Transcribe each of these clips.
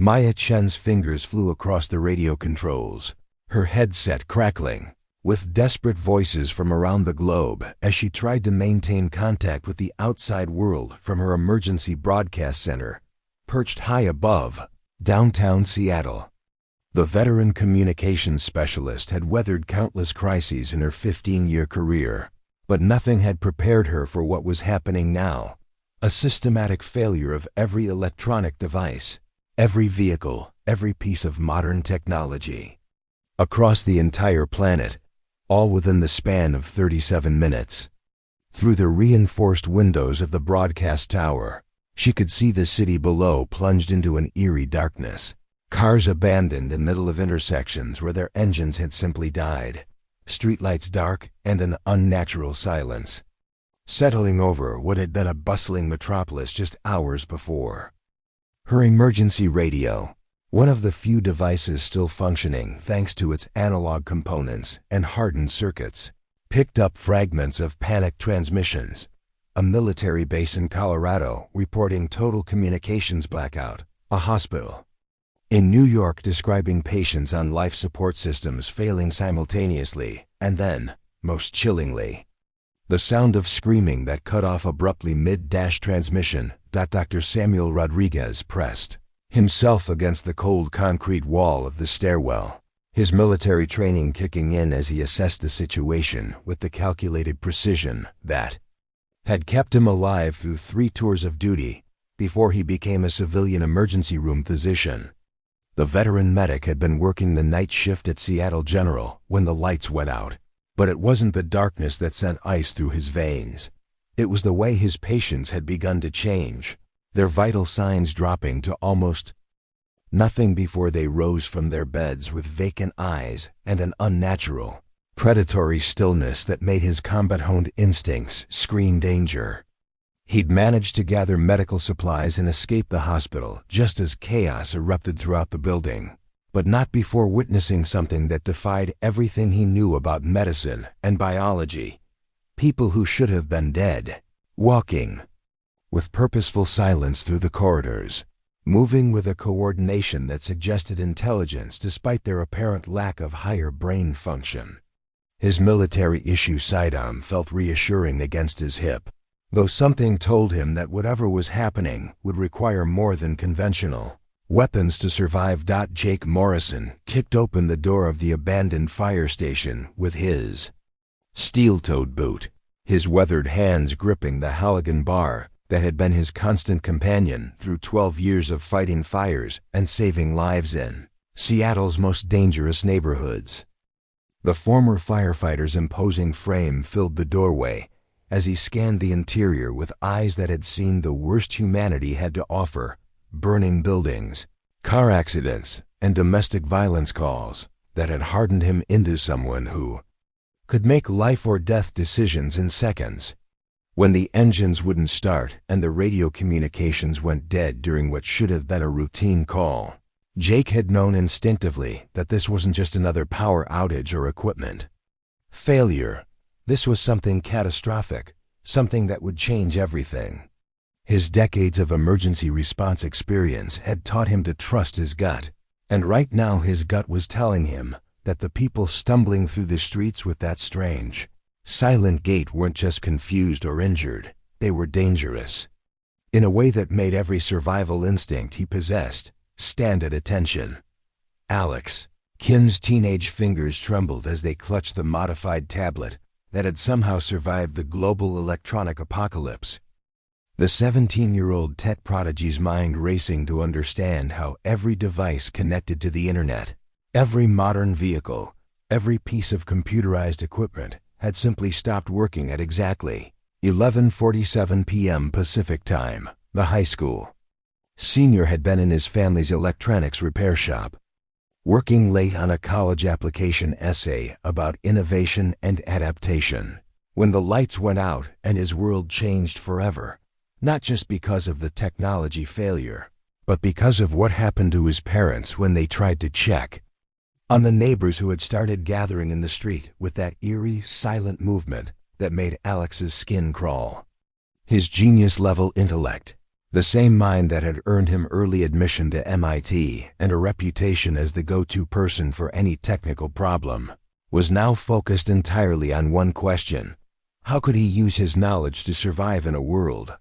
Maya Chen's fingers flew across the radio controls, her headset crackling, with desperate voices from around the globe as she tried to maintain contact with the outside world from her emergency broadcast center, perched high above downtown Seattle. The veteran communications specialist had weathered countless crises in her 15-year career, but nothing had prepared her for what was happening now: a systematic failure of every electronic device, every vehicle, every piece of modern technology. Across the entire planet, all within the span of 37 minutes. Through the reinforced windows of the broadcast tower, she could see the city below plunged into an eerie darkness. Cars abandoned in the middle of intersections where their engines had simply died. Streetlights dark and an unnatural silence, settling over what had been a bustling metropolis just hours before. Her emergency radio, one of the few devices still functioning thanks to its analog components and hardened circuits, picked up fragments of panicked transmissions. A military base in Colorado reporting total communications blackout. A hospital in New York describing patients on life support systems failing simultaneously. And then, most chillingly, the sound of screaming that cut off abruptly mid-transmission. Dr. Samuel Rodriguez pressed himself against the cold concrete wall of the stairwell, his military training kicking in as he assessed the situation with the calculated precision that had kept him alive through 3 tours of duty before he became a civilian emergency room physician. The veteran medic had been working the night shift at Seattle General when the lights went out, but it wasn't the darkness that sent ice through his veins. It was the way his patients had begun to change, their vital signs dropping to almost nothing before they rose from their beds with vacant eyes and an unnatural, predatory stillness that made his combat-honed instincts scream danger. He'd managed to gather medical supplies and escape the hospital just as chaos erupted throughout the building, but not before witnessing something that defied everything he knew about medicine and biology. People who should have been dead, walking with purposeful silence through the corridors, moving with a coordination that suggested intelligence despite their apparent lack of higher brain function. His military-issue sidearm felt reassuring against his hip, though something told him that whatever was happening would require more than conventional weapons to survive. Jake Morrison kicked open the door of the abandoned fire station with his steel-toed boot, his weathered hands gripping the Halligan bar that had been his constant companion through 12 years of fighting fires and saving lives in Seattle's most dangerous neighborhoods. The former firefighter's imposing frame filled the doorway as he scanned the interior with eyes that had seen the worst humanity had to offer: burning buildings, car accidents, and domestic violence calls that had hardened him into someone who could make life or death decisions in seconds. When the engines wouldn't start and the radio communications went dead during what should have been a routine call, Jake had known instinctively that this wasn't just another power outage or equipment failure. This was something catastrophic, something that would change everything. His decades of emergency response experience had taught him to trust his gut, and right now his gut was telling him that the people stumbling through the streets with that strange, silent gait weren't just confused or injured, they were dangerous. In a way that made every survival instinct he possessed stand at attention. Alex. Kim's teenage fingers trembled as they clutched the modified tablet that had somehow survived the global electronic apocalypse. The 17-year-old tech prodigy's mind racing to understand how every device connected to the internet, every modern vehicle, every piece of computerized equipment had simply stopped working at exactly 11:47 p.m. Pacific Time. The high school senior had been in his family's electronics repair shop, working late on a college application essay about innovation and adaptation, when the lights went out and his world changed forever, not just because of the technology failure, but because of what happened to his parents when they tried to check on the neighbors who had started gathering in the street with that eerie, silent movement that made Alex's skin crawl. His genius-level intellect, The same mind that had earned him early admission to MIT and a reputation as the go-to person for any technical problem was now focused entirely on one question: how could he use his knowledge to survive in a world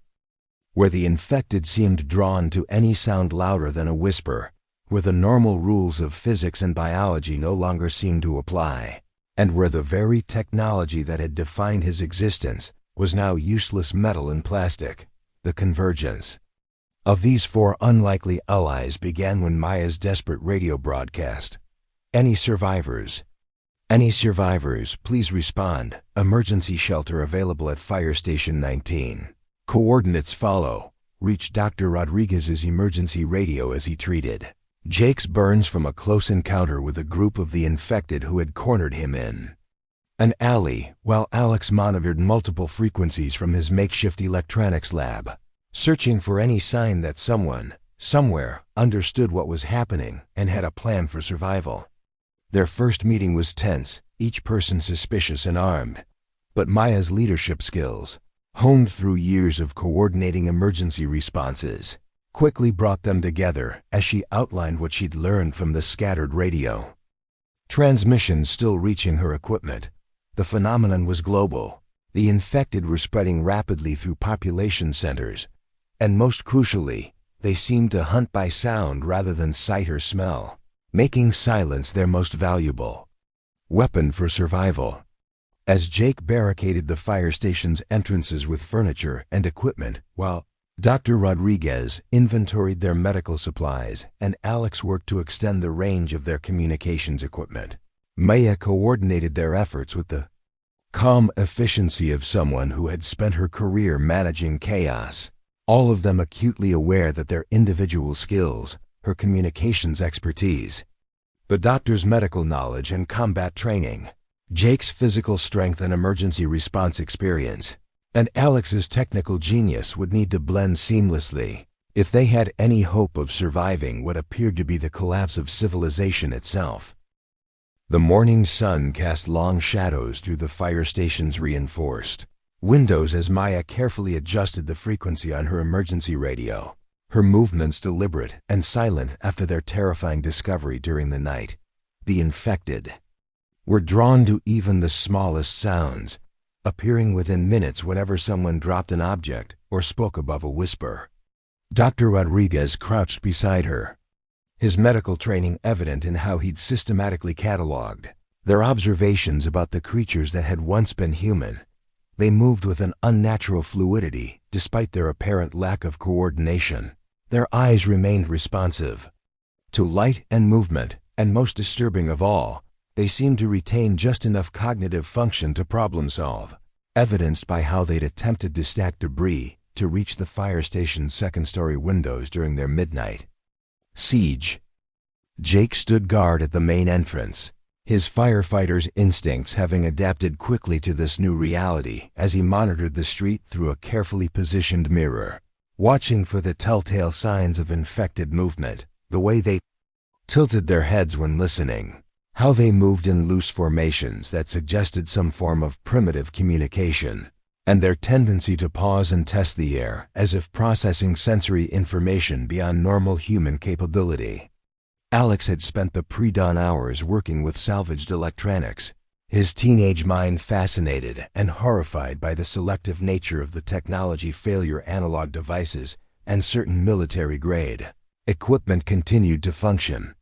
where the infected seemed drawn to any sound louder than a whisper, where the normal rules of physics and biology no longer seemed to apply, and where the very technology that had defined his existence was now useless metal and plastic? The convergence of these four unlikely allies began when Maya's desperate radio broadcast: "Any survivors? Any survivors, please respond. Emergency shelter available at Fire Station 19. Coordinates follow." Reached Dr. Rodriguez's emergency radio as he treated Jake's burns from a close encounter with a group of the infected who had cornered him in an alley, while Alex monitored multiple frequencies from his makeshift electronics lab, searching for any sign that someone, somewhere, understood what was happening and had a plan for survival. Their first meeting was tense, each person suspicious and armed. But Maya's leadership skills, honed through years of coordinating emergency responses, quickly brought them together as she outlined what she'd learned from the scattered radio transmissions still reaching her equipment. The phenomenon was global. The infected were spreading rapidly through population centers, and most crucially, they seemed to hunt by sound rather than sight or smell, making silence their most valuable weapon for survival. As Jake barricaded the fire station's entrances with furniture and equipment, while Dr. Rodriguez inventoried their medical supplies and Alex worked to extend the range of their communications equipment, Maya coordinated their efforts with the calm efficiency of someone who had spent her career managing chaos, all of them acutely aware that their individual skills, her communications expertise, the doctor's medical knowledge and combat training, Jake's physical strength and emergency response experience, and Alex's technical genius would need to blend seamlessly if they had any hope of surviving what appeared to be the collapse of civilization itself. The morning sun cast long shadows through the fire station's reinforced windows as Maya carefully adjusted the frequency on her emergency radio, her movements deliberate and silent after their terrifying discovery during the night. The infected were drawn to even the smallest sounds, appearing within minutes whenever someone dropped an object or spoke above a whisper. Dr. Rodriguez crouched beside her, his medical training evident in how he'd systematically cataloged their observations about the creatures that had once been human. They moved with an unnatural fluidity despite their apparent lack of coordination. Their eyes remained responsive to light and movement, and most disturbing of all, they seemed to retain just enough cognitive function to problem solve, evidenced by how they'd attempted to stack debris to reach the fire station's second-story windows during their midnight siege. Jake stood guard at the main entrance, his firefighter's instincts having adapted quickly to this new reality as he monitored the street through a carefully positioned mirror, watching for the telltale signs of infected movement, the way they tilted their heads when listening, how they moved in loose formations that suggested some form of primitive communication, and their tendency to pause and test the air as if processing sensory information beyond normal human capability. Alex had spent the pre-dawn hours working with salvaged electronics, his teenage mind fascinated and horrified by the selective nature of the technology failure analog devices and certain military-grade equipment continued to function,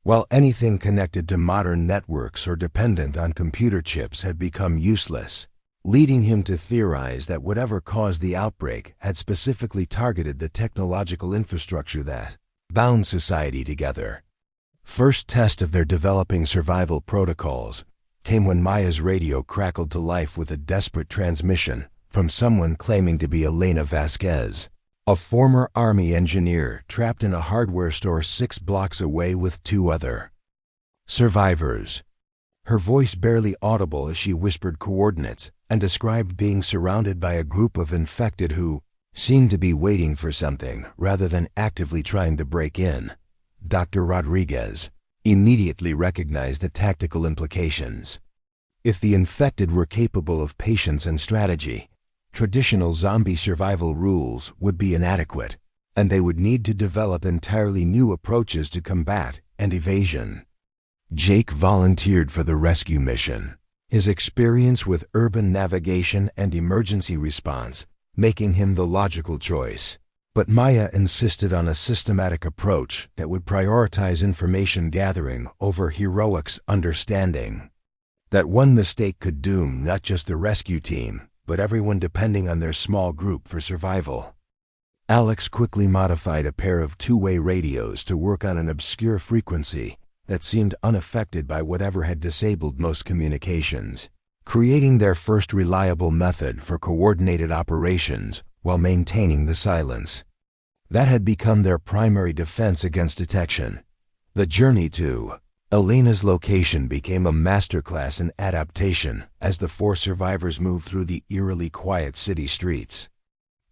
while anything connected to modern networks or dependent on computer chips had become useless, leading him to theorize that whatever caused the outbreak had specifically targeted the technological infrastructure that bound society together. First test of their developing survival protocols came when Maya's radio crackled to life with a desperate transmission from someone claiming to be Elena Vasquez, a former Army engineer trapped in a hardware store 6 blocks away with 2 other survivors. Her voice barely audible as she whispered coordinates and described being surrounded by a group of infected who seemed to be waiting for something rather than actively trying to break in. Dr. Rodriguez immediately recognized the tactical implications. If the infected were capable of patience and strategy, traditional zombie survival rules would be inadequate. and they would need to develop entirely new approaches to combat and evasion. Jake volunteered for the rescue mission, his experience with urban navigation and emergency response making him the logical choice. But Maya insisted on a systematic approach that would prioritize information gathering over heroic's understanding. That one mistake could doom not just the rescue team, but everyone depending on their small group for survival. Alex quickly modified a pair of two-way radios to work on an obscure frequency that seemed unaffected by whatever had disabled most communications, creating their first reliable method for coordinated operations while maintaining the silence. That had become their primary defense against detection. The journey to Elena's location became a masterclass in adaptation as the four survivors moved through the eerily quiet city streets,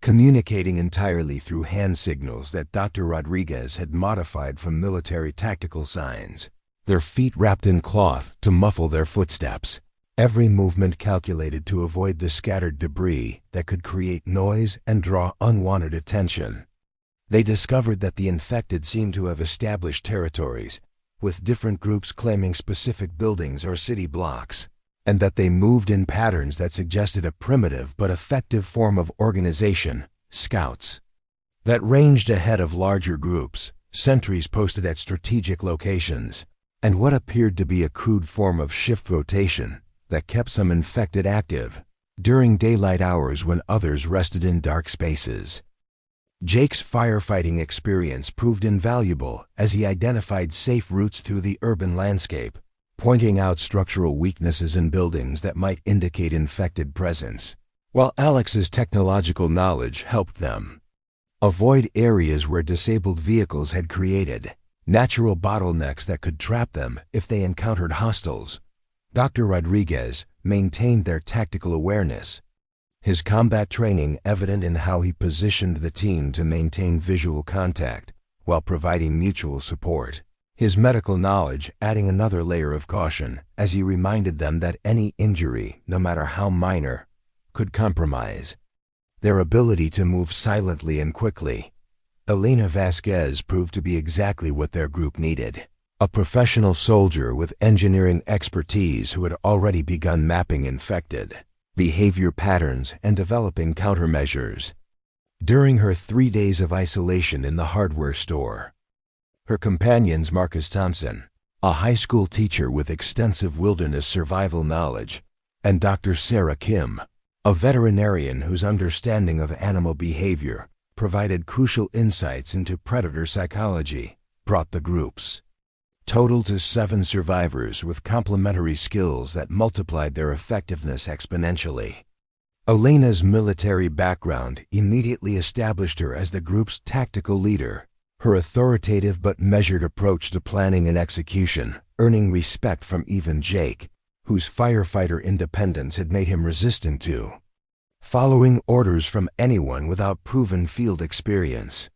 communicating entirely through hand signals that Dr. Rodriguez had modified from military tactical signs, their feet wrapped in cloth to muffle their footsteps, every movement calculated to avoid the scattered debris that could create noise and draw unwanted attention. They discovered that the infected seemed to have established territories, with different groups claiming specific buildings or city blocks, and that they moved in patterns that suggested a primitive but effective form of organization, scouts, that ranged ahead of larger groups, sentries posted at strategic locations, and what appeared to be a crude form of shift rotation that kept some infected active during daylight hours when others rested in dark spaces. Jake's firefighting experience proved invaluable as he identified safe routes through the urban landscape, pointing out structural weaknesses in buildings that might indicate infected presence, while Alex's technological knowledge helped them avoid areas where disabled vehicles had created natural bottlenecks that could trap them if they encountered hostiles. Dr. Rodriguez maintained their tactical awareness, his combat training evident in how he positioned the team to maintain visual contact while providing mutual support, his medical knowledge adding another layer of caution as he reminded them that any injury, no matter how minor, could compromise their ability to move silently and quickly. Elena Vasquez proved to be exactly what their group needed, a professional soldier with engineering expertise who had already begun mapping infected behavior patterns and developing countermeasures. During her 3 days of isolation in the hardware store, her companions Marcus Thompson, a high school teacher with extensive wilderness survival knowledge, and Dr. Sarah Kim, a veterinarian whose understanding of animal behavior provided crucial insights into predator psychology, brought the groups total to 7 survivors with complementary skills that multiplied their effectiveness exponentially. Elena's military background immediately established her as the group's tactical leader, her authoritative but measured approach to planning and execution earning respect from even Jake, whose firefighter independence had made him resistant to following orders from anyone without proven field experience.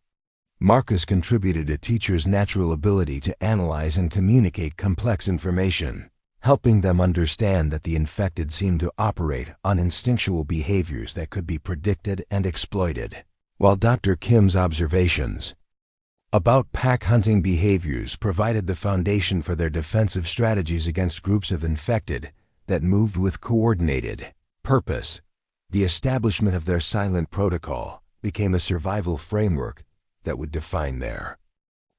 Marcus contributed a teacher's natural ability to analyze and communicate complex information, helping them understand that the infected seemed to operate on instinctual behaviors that could be predicted and exploited, while Dr. Kim's observations about pack hunting behaviors provided the foundation for their defensive strategies against groups of infected that moved with coordinated purpose. The establishment of their silent protocol became a survival framework that would define their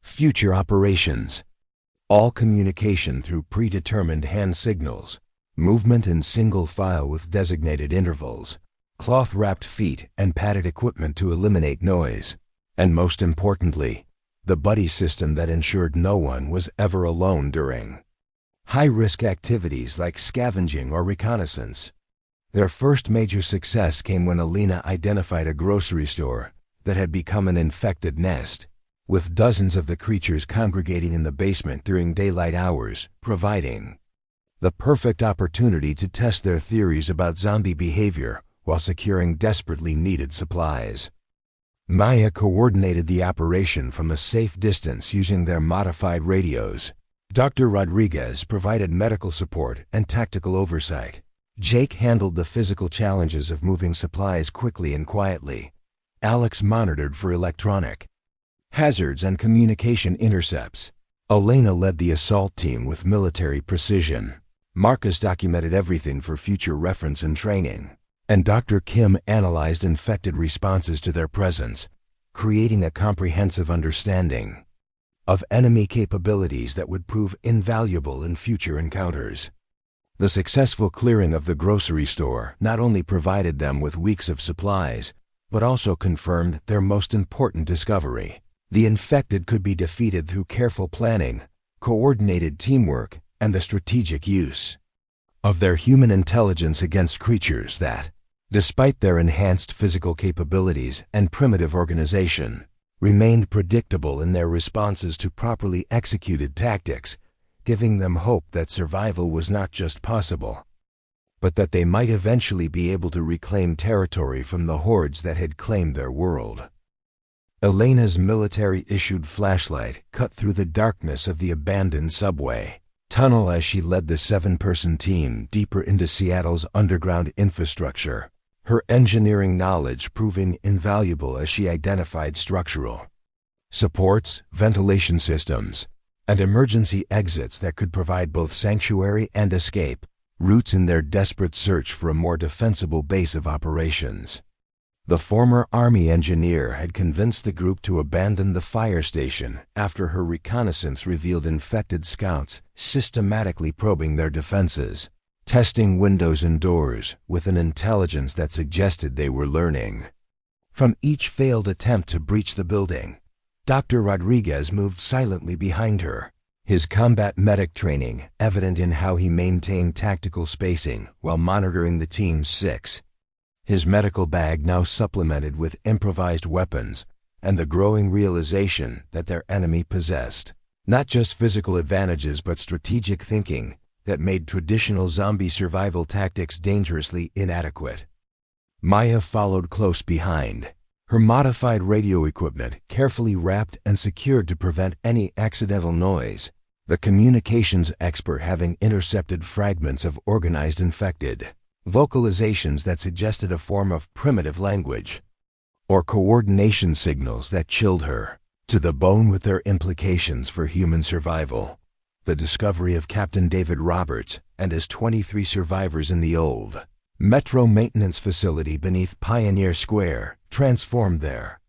future operations. All communication through predetermined hand signals, movement in single file with designated intervals, cloth-wrapped feet and padded equipment to eliminate noise, and most importantly, the buddy system that ensured no one was ever alone during high-risk activities like scavenging or reconnaissance. Their first major success came when Elena identified a grocery store that had become an infected nest, with dozens of the creatures congregating in the basement during daylight hours, providing the perfect opportunity to test their theories about zombie behavior while securing desperately needed supplies. Maya coordinated the operation from a safe distance using their modified radios. Dr. Rodriguez provided medical support and tactical oversight. Jake handled the physical challenges of moving supplies quickly and quietly. Alex monitored for electronic hazards, and communication intercepts. Elena led the assault team with military precision. Marcus documented everything for future reference and training. And Dr. Kim analyzed infected responses to their presence, creating a comprehensive understanding of enemy capabilities that would prove invaluable in future encounters. The successful clearing of the grocery store not only provided them with weeks of supplies, but also confirmed their most important discovery. The infected could be defeated through careful planning, coordinated teamwork, and the strategic use of their human intelligence against creatures that, despite their enhanced physical capabilities and primitive organization, remained predictable in their responses to properly executed tactics, giving them hope that survival was not just possible, but that they might eventually be able to reclaim territory from the hordes that had claimed their world. Elena's military-issued flashlight cut through the darkness of the abandoned subway tunnel as she led the 7-person team deeper into Seattle's underground infrastructure, her engineering knowledge proving invaluable as she identified structural supports, ventilation systems, and emergency exits that could provide both sanctuary and escape routes in their desperate search for a more defensible base of operations. The former Army engineer had convinced the group to abandon the fire station after her reconnaissance revealed infected scouts systematically probing their defenses, testing windows and doors with an intelligence that suggested they were learning from each failed attempt to breach the building. Dr. Rodriguez moved silently behind her, his combat medic training evident in how he maintained tactical spacing while monitoring the team's 6. His medical bag now supplemented with improvised weapons and the growing realization that their enemy possessed not just physical advantages but strategic thinking that made traditional zombie survival tactics dangerously inadequate. Maya followed close behind, her modified radio equipment carefully wrapped and secured to prevent any accidental noise, the communications expert having intercepted fragments of organized infected vocalizations that suggested a form of primitive language, or coordination signals that chilled her to the bone with their implications for human survival. The discovery of Captain David Roberts and his 23 survivors in the old Metro maintenance facility beneath Pioneer Square transformed their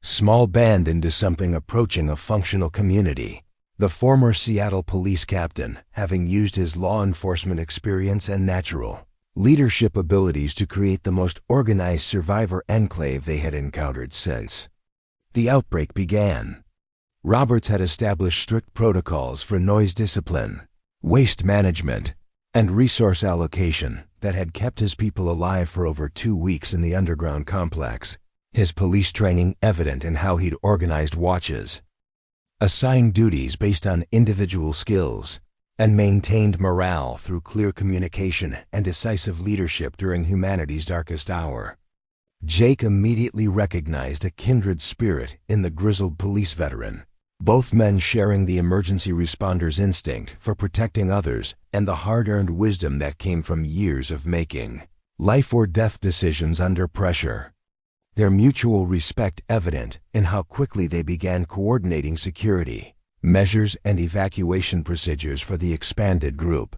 small band into something approaching a functional community. The former Seattle police captain, having used his law enforcement experience and natural leadership abilities to create the most organized survivor enclave they had encountered since the outbreak began. Roberts had established strict protocols for noise discipline, waste management, and resource allocation that had kept his people alive for over 2 weeks in the underground complex, his police training evident in how he'd organized watches, assigned duties based on individual skills, and maintained morale through clear communication and decisive leadership during humanity's darkest hour. Jake immediately recognized a kindred spirit in the grizzled police veteran, both men sharing the emergency responder's instinct for protecting others and the hard-earned wisdom that came from years of making life-or-death decisions under pressure. Their mutual respect evident in how quickly they began coordinating security measures and evacuation procedures for the expanded group.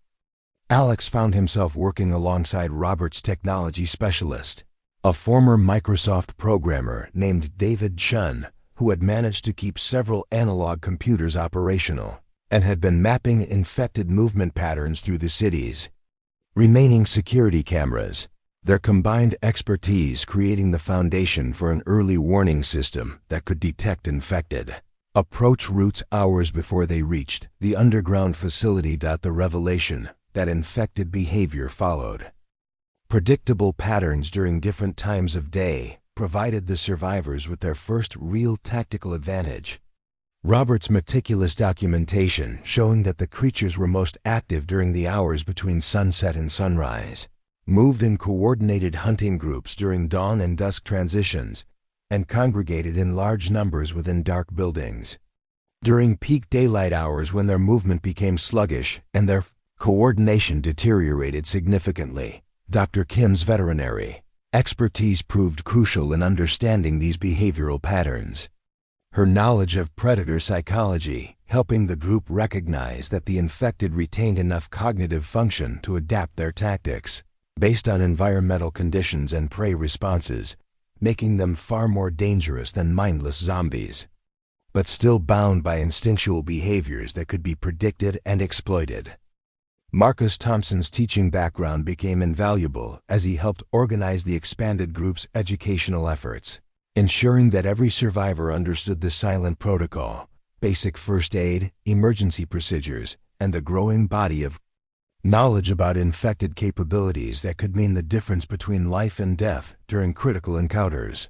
Alex found himself working alongside Robert's technology specialist, a former Microsoft programmer named David Chun, who had managed to keep several analog computers operational and had been mapping infected movement patterns through the city's remaining security cameras, their combined expertise creating the foundation for an early warning system that could detect infected approach routes hours before they reached the underground facility. The revelation that infected behavior followed predictable patterns during different times of day provided the survivors with their first real tactical advantage. Robert's meticulous documentation showing that the creatures were most active during the hours between sunset and sunrise, moved in coordinated hunting groups during dawn and dusk transitions, and congregated in large numbers within dark buildings. During peak daylight hours when their movement became sluggish and their coordination deteriorated significantly, Dr. Kim's veterinary expertise proved crucial in understanding these behavioral patterns. her knowledge of predator psychology helping the group recognize that the infected retained enough cognitive function to adapt their tactics based on environmental conditions and prey responses, making them far more dangerous than mindless zombies, but still bound by instinctual behaviors that could be predicted and exploited. Marcus Thompson's teaching background became invaluable as he helped organize the expanded group's educational efforts, ensuring that every survivor understood the silent protocol, basic first aid, emergency procedures, and the growing body of knowledge about infected capabilities that could mean the difference between life and death during critical encounters.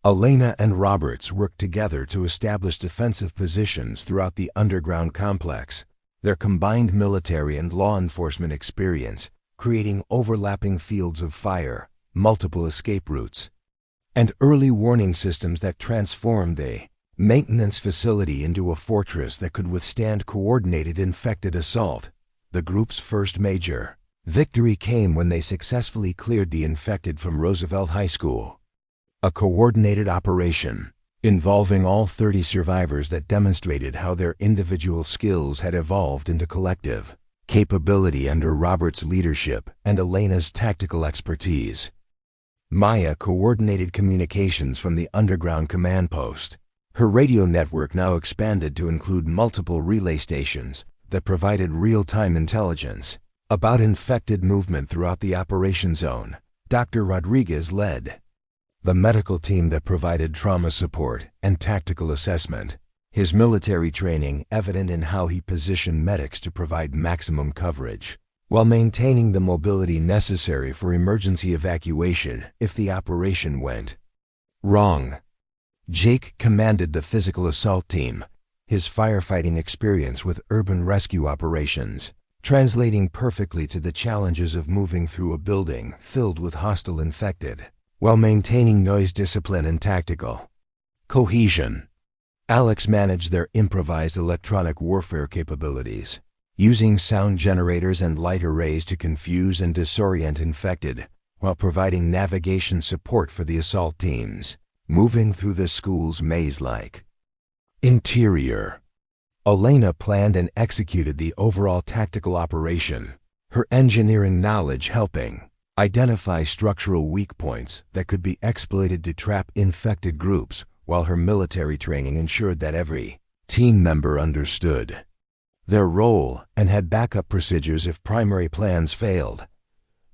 Elena and Roberts worked together to establish defensive positions throughout the underground complex, their combined military and law enforcement experience creating overlapping fields of fire, multiple escape routes, and early warning systems that transformed the maintenance facility into a fortress that could withstand coordinated infected assault. The group's first major victory came when they successfully cleared the infected from Roosevelt High School, a coordinated operation involving all 30 survivors that demonstrated how their individual skills had evolved into collective capability under Robert's leadership and Elena's tactical expertise. Maya coordinated communications from the underground command post. Her radio network now expanded to include multiple relay stations that provided real-time intelligence about infected movement throughout the operation zone. Dr. Rodriguez led the medical team that provided trauma support and tactical assessment, his military training evident in how he positioned medics to provide maximum coverage, while maintaining the mobility necessary for emergency evacuation if the operation went wrong. Jake commanded the physical assault team, his firefighting experience with urban rescue operations translating perfectly to the challenges of moving through a building filled with hostile infected, while maintaining noise discipline and tactical cohesion. Alex managed their improvised electronic warfare capabilities, using sound generators and light arrays to confuse and disorient infected, while providing navigation support for the assault teams, moving through the school's maze-like interior. Elena planned and executed the overall tactical operation, her engineering knowledge helping identify structural weak points that could be exploited to trap infected groups, while her military training ensured that every team member understood their role and had backup procedures if primary plans failed.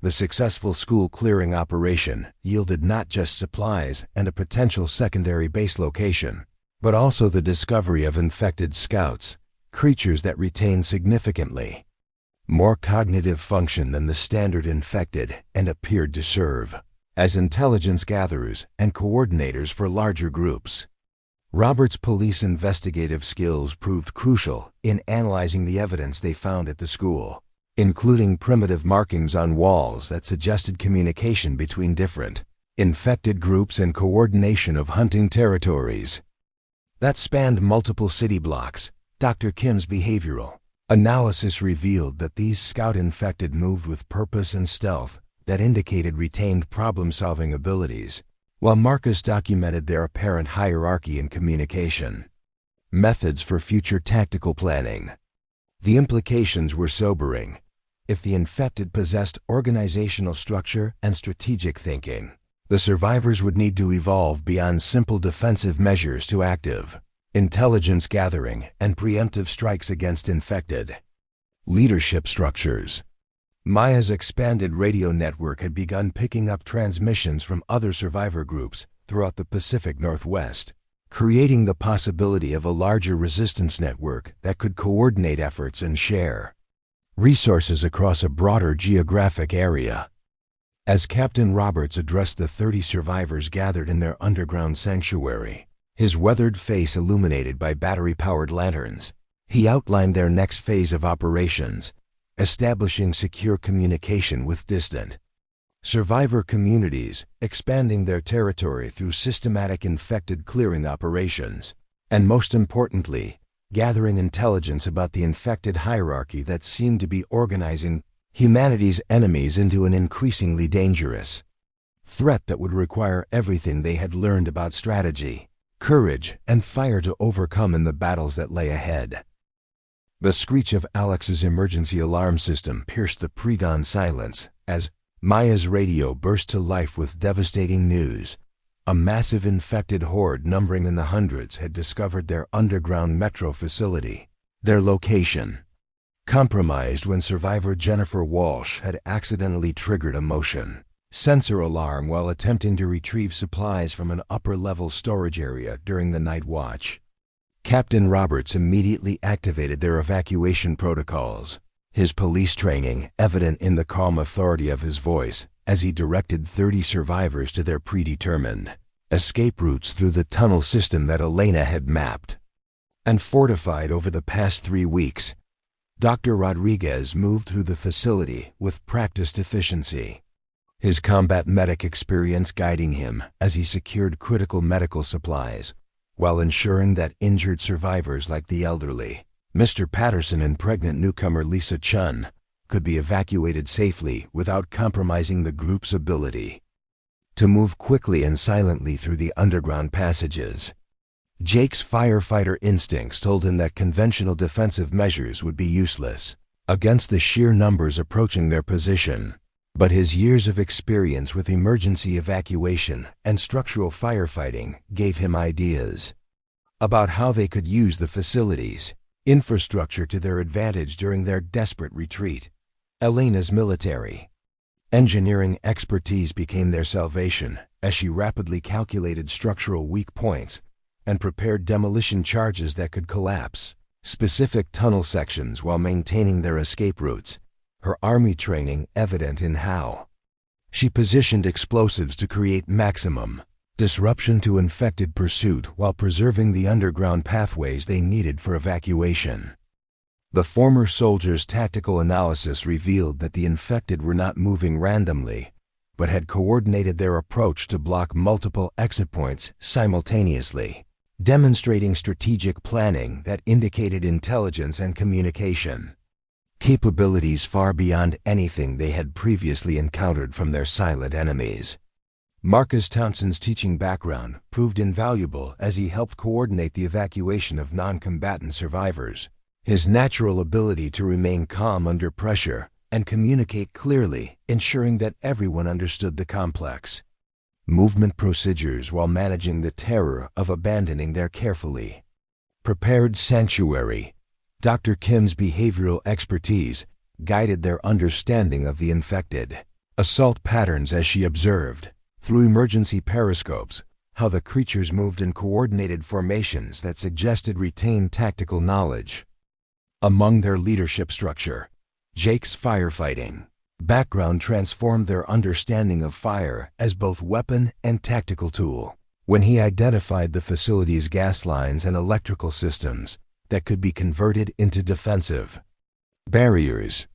The successful school clearing operation yielded not just supplies and a potential secondary base location, but also the discovery of infected scouts, creatures that retain significantly more cognitive function than the standard infected and appeared to serve as intelligence gatherers and coordinators for larger groups. Robert's police investigative skills proved crucial in analyzing the evidence they found at the school, including primitive markings on walls that suggested communication between different infected groups and coordination of hunting territories that spanned multiple city blocks. Dr. Kim's behavioral analysis revealed that these scout-infected moved with purpose and stealth that indicated retained problem-solving abilities, while Marcus documented their apparent hierarchy in communication methods for future tactical planning. The implications were sobering. If the infected possessed organizational structure and strategic thinking, the survivors would need to evolve beyond simple defensive measures to active intelligence gathering and preemptive strikes against infected leadership structures. Maya's expanded radio network had begun picking up transmissions from other survivor groups throughout the Pacific Northwest, creating the possibility of a larger resistance network that could coordinate efforts and share resources across a broader geographic area. As Captain Roberts addressed the 30 survivors gathered in their underground sanctuary, his weathered face illuminated by battery-powered lanterns, he outlined their next phase of operations, establishing secure communication with distant survivor communities, expanding their territory through systematic infected clearing operations, and most importantly, gathering intelligence about the infected hierarchy that seemed to be organizing humanity's enemies into an increasingly dangerous threat that would require everything they had learned about strategy, courage, and fire to overcome in the battles that lay ahead. The screech of Alex's emergency alarm system pierced the pre-dawn silence as Maya's radio burst to life with devastating news. A massive infected horde numbering in the hundreds had discovered their underground metro facility. Their location compromised when survivor Jennifer Walsh had accidentally triggered a motion sensor alarm while attempting to retrieve supplies from an upper-level storage area during the night watch. Captain Roberts immediately activated their evacuation protocols, his police training evident in the calm authority of his voice as he directed 30 survivors to their predetermined escape routes through the tunnel system that Elena had mapped and fortified over the past 3 weeks. Dr. Rodriguez moved through the facility with practiced efficiency, his combat medic experience guiding him as he secured critical medical supplies while ensuring that injured survivors like the elderly, Mr. Patterson, and pregnant newcomer Lisa Chun could be evacuated safely without compromising the group's ability to move quickly and silently through the underground passages. Jake's firefighter instincts told him that conventional defensive measures would be useless against the sheer numbers approaching their position. But his years of experience with emergency evacuation and structural firefighting gave him ideas about how they could use the facility's infrastructure to their advantage during their desperate retreat. Elena's military engineering expertise became their salvation as she rapidly calculated structural weak points and prepared demolition charges that could collapse specific tunnel sections while maintaining their escape routes. Her army training evident in how she positioned explosives to create maximum disruption to infected pursuit while preserving the underground pathways they needed for evacuation. The former soldiers' tactical analysis revealed that the infected were not moving randomly, but had coordinated their approach to block multiple exit points simultaneously, demonstrating strategic planning that indicated intelligence and communication capabilities far beyond anything they had previously encountered from their silent enemies. Marcus Thompson's teaching background proved invaluable as he helped coordinate the evacuation of non-combatant survivors. His natural ability to remain calm under pressure and communicate clearly, ensuring that everyone understood the complex movement procedures while managing the terror of abandoning their carefully prepared sanctuary. Dr. Kim's behavioral expertise guided their understanding of the infected assault patterns as she observed, through emergency periscopes, how the creatures moved in coordinated formations that suggested retained tactical knowledge. Among their leadership structure, Jake's firefighting background transformed their understanding of fire as both weapon and tactical tool. When he identified the facility's gas lines and electrical systems that could be converted into defensive barriers,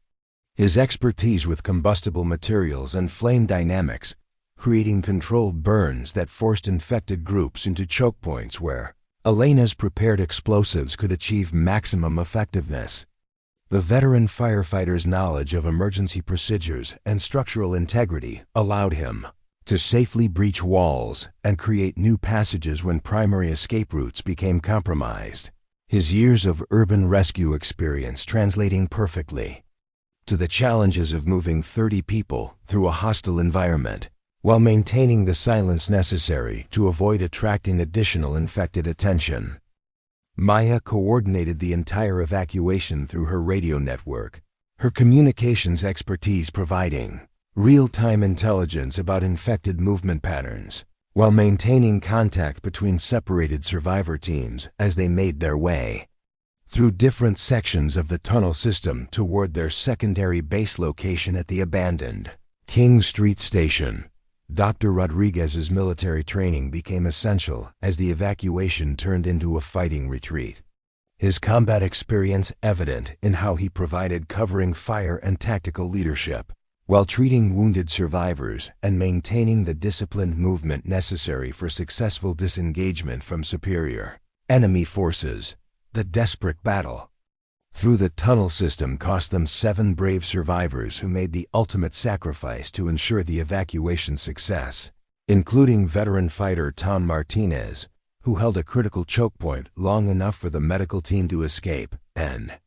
his expertise with combustible materials and flame dynamics, creating controlled burns that forced infected groups into choke points where Elena's prepared explosives could achieve maximum effectiveness. The veteran firefighter's knowledge of emergency procedures and structural integrity allowed him to safely breach walls and create new passages when primary escape routes became compromised. His years of urban rescue experience translating perfectly to the challenges of moving 30 people through a hostile environment while maintaining the silence necessary to avoid attracting additional infected attention. Maya coordinated the entire evacuation through her radio network, her communications expertise providing real-time intelligence about infected movement patterns, while maintaining contact between separated survivor teams as they made their way through different sections of the tunnel system toward their secondary base location at the abandoned King Street Station. Dr. Rodriguez's military training became essential as the evacuation turned into a fighting retreat. His combat experience evident in how he provided covering fire and tactical leadership, while treating wounded survivors and maintaining the disciplined movement necessary for successful disengagement from superior enemy forces. The desperate battle through the tunnel system cost them 7 brave survivors who made the ultimate sacrifice to ensure the evacuation success, including veteran fighter Tom Martinez, who held a critical choke point long enough for the medical team to escape, and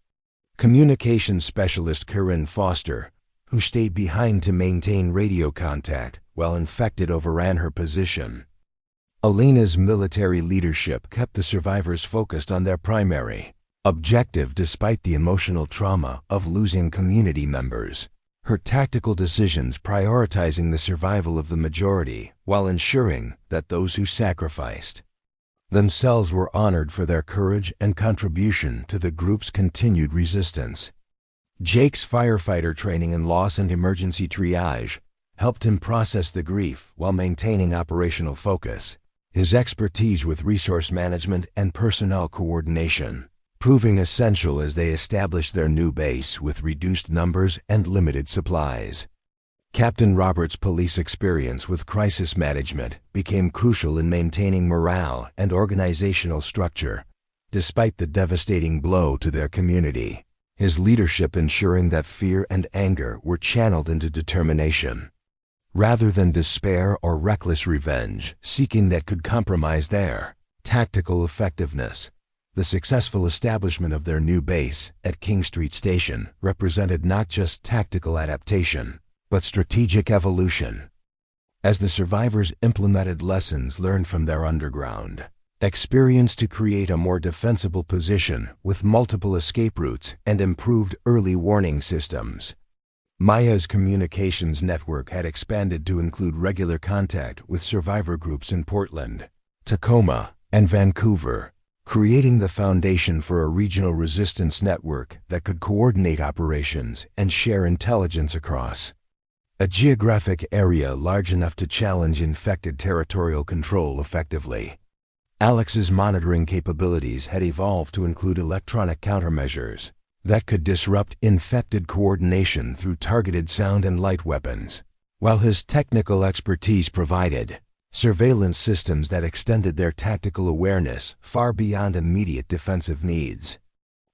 communications specialist Corinne Foster, who stayed behind to maintain radio contact while infected overran her position. Elena's military leadership kept the survivors focused on their primary objective despite the emotional trauma of losing community members. Her tactical decisions prioritizing the survival of the majority while ensuring that those who sacrificed themselves were honored for their courage and contribution to the group's continued resistance. Jake's firefighter training in loss and emergency triage helped him process the grief while maintaining operational focus. His expertise with resource management and personnel coordination proving essential as they established their new base with reduced numbers and limited supplies. Captain Roberts' police experience with crisis management became crucial in maintaining morale and organizational structure, despite the devastating blow to their community. His leadership ensuring that fear and anger were channeled into determination, rather than despair or reckless revenge, seeking that could compromise their tactical effectiveness. The successful establishment of their new base at King Street Station represented not just tactical adaptation, but strategic evolution. As the survivors implemented lessons learned from their underground experience to create a more defensible position with multiple escape routes and improved early warning systems. Maya's communications network had expanded to include regular contact with survivor groups in Portland, Tacoma, and Vancouver, creating the foundation for a regional resistance network that could coordinate operations and share intelligence across a geographic area large enough to challenge infected territorial control effectively. Alex's monitoring capabilities had evolved to include electronic countermeasures that could disrupt infected coordination through targeted sound and light weapons, while his technical expertise provided surveillance systems that extended their tactical awareness far beyond immediate defensive needs.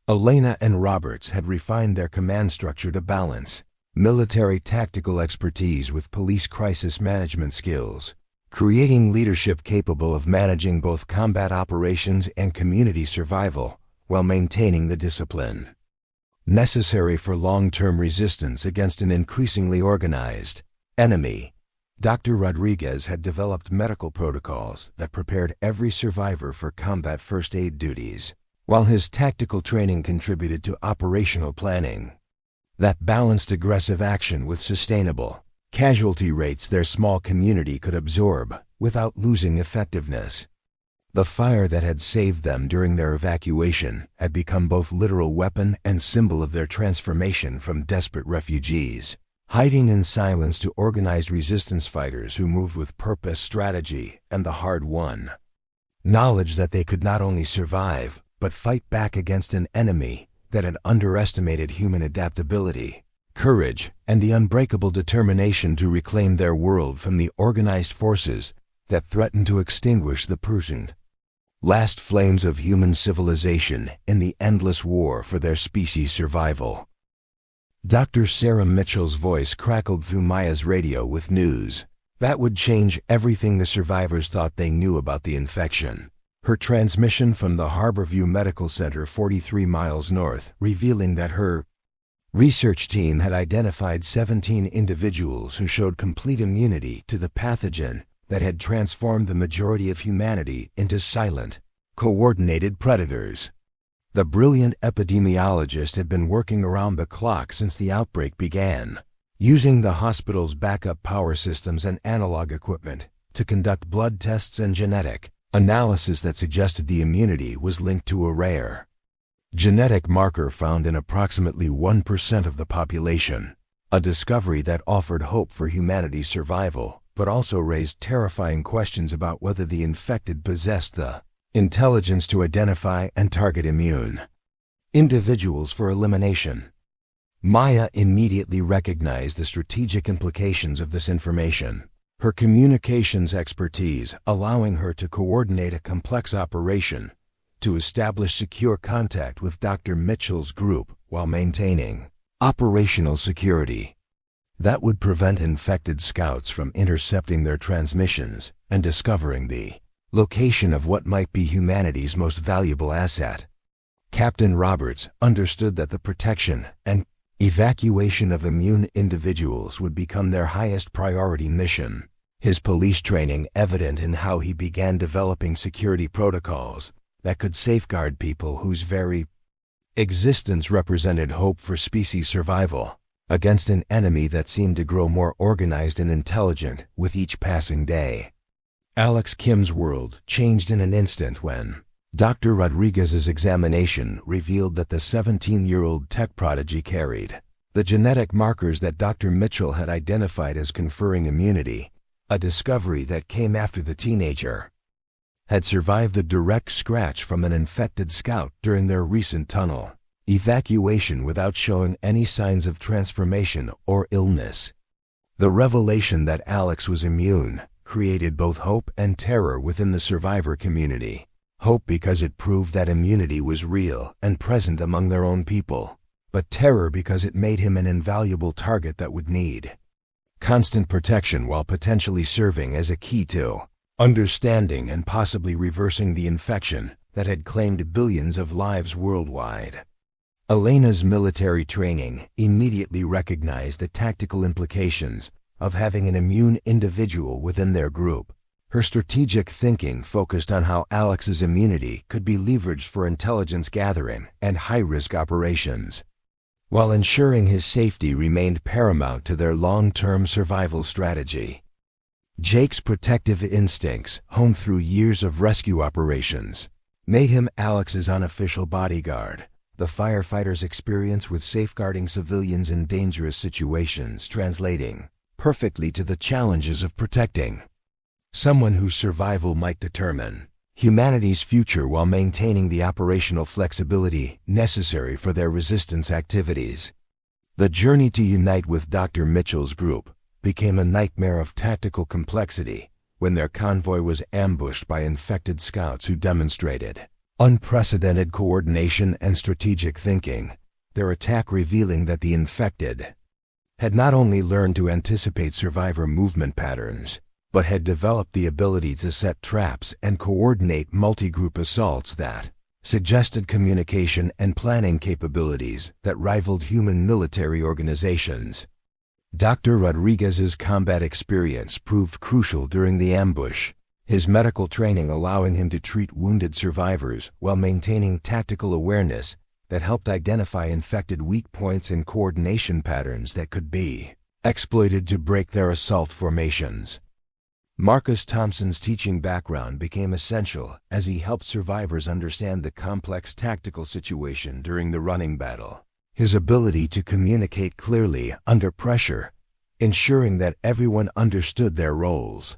Elena and Roberts had refined their command structure to balance military tactical expertise with police crisis management skills, creating leadership capable of managing both combat operations and community survival while maintaining the discipline necessary for long-term resistance against an increasingly organized enemy. Dr. Rodriguez had developed medical protocols that prepared every survivor for combat first aid duties, while his tactical training contributed to operational planning that balanced aggressive action with sustainable casualty rates their small community could absorb without losing effectiveness. The fire that had saved them during their evacuation had become both literal weapon and symbol of their transformation from desperate refugees, hiding in silence, to organized resistance fighters who moved with purpose, strategy, and the hard-won knowledge that they could not only survive, but fight back against an enemy that had underestimated human adaptability, courage, and the unbreakable determination to reclaim their world from the organized forces that threatened to extinguish the present last flames of human civilization in the endless war for their species' survival. Dr. Sarah Mitchell's voice crackled through Maya's radio with news that would change everything the survivors thought they knew about the infection. Her transmission from the Harborview Medical Center 43 miles north, revealing that her research team had identified 17 individuals who showed complete immunity to the pathogen that had transformed the majority of humanity into silent, coordinated predators. The brilliant epidemiologist had been working around the clock since the outbreak began, using the hospital's backup power systems and analog equipment to conduct blood tests and genetic analysis that suggested the immunity was linked to a rare genetic marker found in approximately 1% of the population, a discovery that offered hope for humanity's survival, but also raised terrifying questions about whether the infected possessed the intelligence to identify and target immune individuals for elimination. Maya immediately recognized the strategic implications of this information, her communications expertise allowing her to coordinate a complex operation to establish secure contact with Dr. Mitchell's group while maintaining operational security that would prevent infected scouts from intercepting their transmissions and discovering the location of what might be humanity's most valuable asset. Captain Roberts understood that the protection and evacuation of immune individuals would become their highest priority mission. His police training evident in how he began developing security protocols that could safeguard people whose very existence represented hope for species survival against an enemy that seemed to grow more organized and intelligent with each passing day. Alex Kim's world changed in an instant when Dr. Rodriguez's examination revealed that the 17-year-old tech prodigy carried the genetic markers that Dr. Mitchell had identified as conferring immunity, a discovery that came after the teenager had survived a direct scratch from an infected scout during their recent tunnel evacuation without showing any signs of transformation or illness. The revelation that Alex was immune created both hope and terror within the survivor community. Hope because it proved that immunity was real and present among their own people, but terror because it made him an invaluable target that would need constant protection while potentially serving as a key to understanding and possibly reversing the infection that had claimed billions of lives worldwide. Elena's military training immediately recognized the tactical implications of having an immune individual within their group. Her strategic thinking focused on how Alex's immunity could be leveraged for intelligence gathering and high-risk operations, while ensuring his safety remained paramount to their long-term survival strategy. Jake's protective instincts, honed through years of rescue operations, made him Alex's unofficial bodyguard. The firefighter's experience with safeguarding civilians in dangerous situations translating perfectly to the challenges of protecting someone whose survival might determine humanity's future while maintaining the operational flexibility necessary for their resistance activities. The journey to unite with Dr. Mitchell's group became a nightmare of tactical complexity when their convoy was ambushed by infected scouts who demonstrated unprecedented coordination and strategic thinking, their attack revealing that the infected had not only learned to anticipate survivor movement patterns, but had developed the ability to set traps and coordinate multi-group assaults that suggested communication and planning capabilities that rivaled human military organizations. Dr. Rodriguez's combat experience proved crucial during the ambush, his medical training allowing him to treat wounded survivors while maintaining tactical awareness that helped identify infected weak points and coordination patterns that could be exploited to break their assault formations. Marcus Thompson's teaching background became essential as he helped survivors understand the complex tactical situation during the running battle. His ability to communicate clearly under pressure, ensuring that everyone understood their roles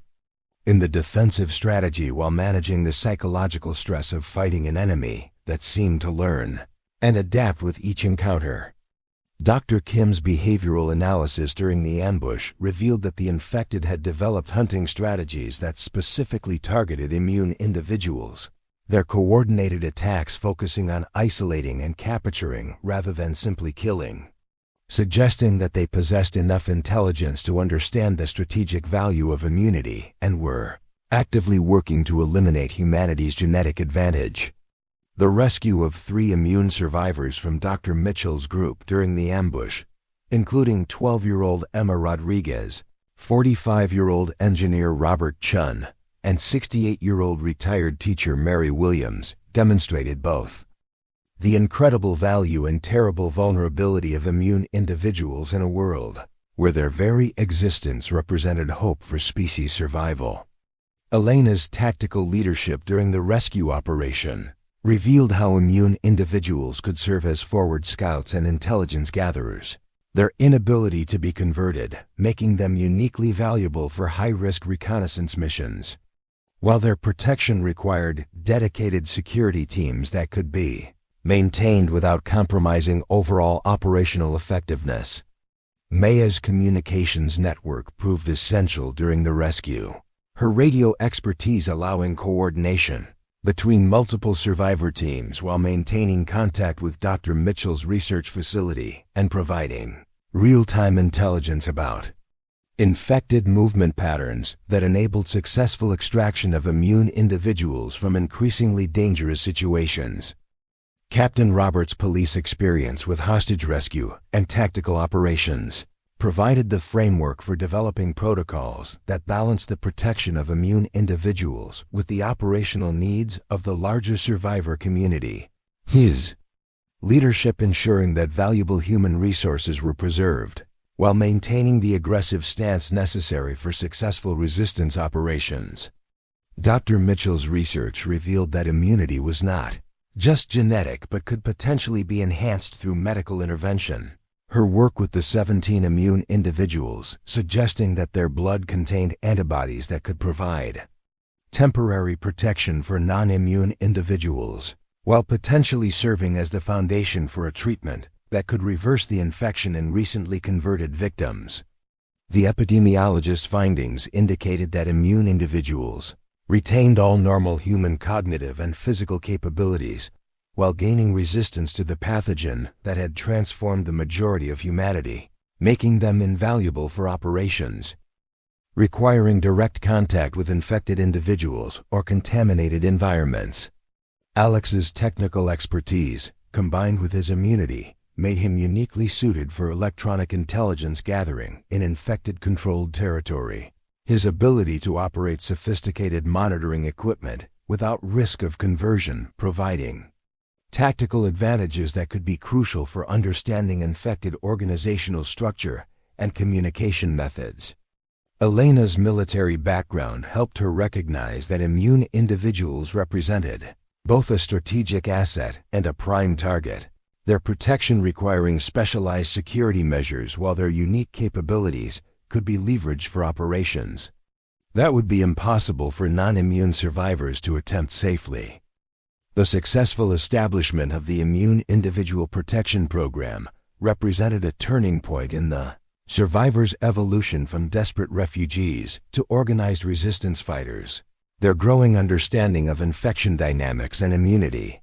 in the defensive strategy while managing the psychological stress of fighting an enemy that seemed to learn and adapt with each encounter. Dr. Kim's behavioral analysis during the ambush revealed that the infected had developed hunting strategies that specifically targeted immune individuals, their coordinated attacks focusing on isolating and capturing rather than simply killing, suggesting that they possessed enough intelligence to understand the strategic value of immunity and were actively working to eliminate humanity's genetic advantage. The rescue of 3 immune survivors from Dr. Mitchell's group during the ambush, including 12-year-old Emma Rodriguez, 45-year-old engineer Robert Chun, and 68-year-old retired teacher Mary Williams, demonstrated both the incredible value and terrible vulnerability of immune individuals in a world where their very existence represented hope for species survival. Elena's tactical leadership during the rescue operation revealed how immune individuals could serve as forward scouts and intelligence gatherers, their inability to be converted making them uniquely valuable for high-risk reconnaissance missions, while their protection required dedicated security teams that could be maintained without compromising overall operational effectiveness. Maya's communications network proved essential during the rescue, her radio expertise allowing coordination between multiple survivor teams while maintaining contact with Dr. Mitchell's research facility and providing real-time intelligence about infected movement patterns that enabled successful extraction of immune individuals from increasingly dangerous situations. Captain Roberts' police experience with hostage rescue and tactical operations provided the framework for developing protocols that balance the protection of immune individuals with the operational needs of the larger survivor community. His leadership ensuring that valuable human resources were preserved, while maintaining the aggressive stance necessary for successful resistance operations. Dr. Mitchell's research revealed that immunity was not just genetic but could potentially be enhanced through medical intervention. Her work with the 17 immune individuals suggesting that their blood contained antibodies that could provide temporary protection for non-immune individuals, while potentially serving as the foundation for a treatment that could reverse the infection in recently converted victims. The epidemiologist's findings indicated that immune individuals retained all normal human cognitive and physical capabilities while gaining resistance to the pathogen that had transformed the majority of humanity, making them invaluable for operations requiring direct contact with infected individuals or contaminated environments. Alex's technical expertise, combined with his immunity, made him uniquely suited for electronic intelligence gathering in infected controlled territory. His ability to operate sophisticated monitoring equipment without risk of conversion providing tactical advantages that could be crucial for understanding infected organizational structure and communication methods. Elena's military background helped her recognize that immune individuals represented both a strategic asset and a prime target, their protection requiring specialized security measures while their unique capabilities could be leveraged for operations that would be impossible for non-immune survivors to attempt safely. The successful establishment of the Immune Individual Protection Program represented a turning point in the survivors' evolution from desperate refugees to organized resistance fighters. Their growing understanding of infection dynamics and immunity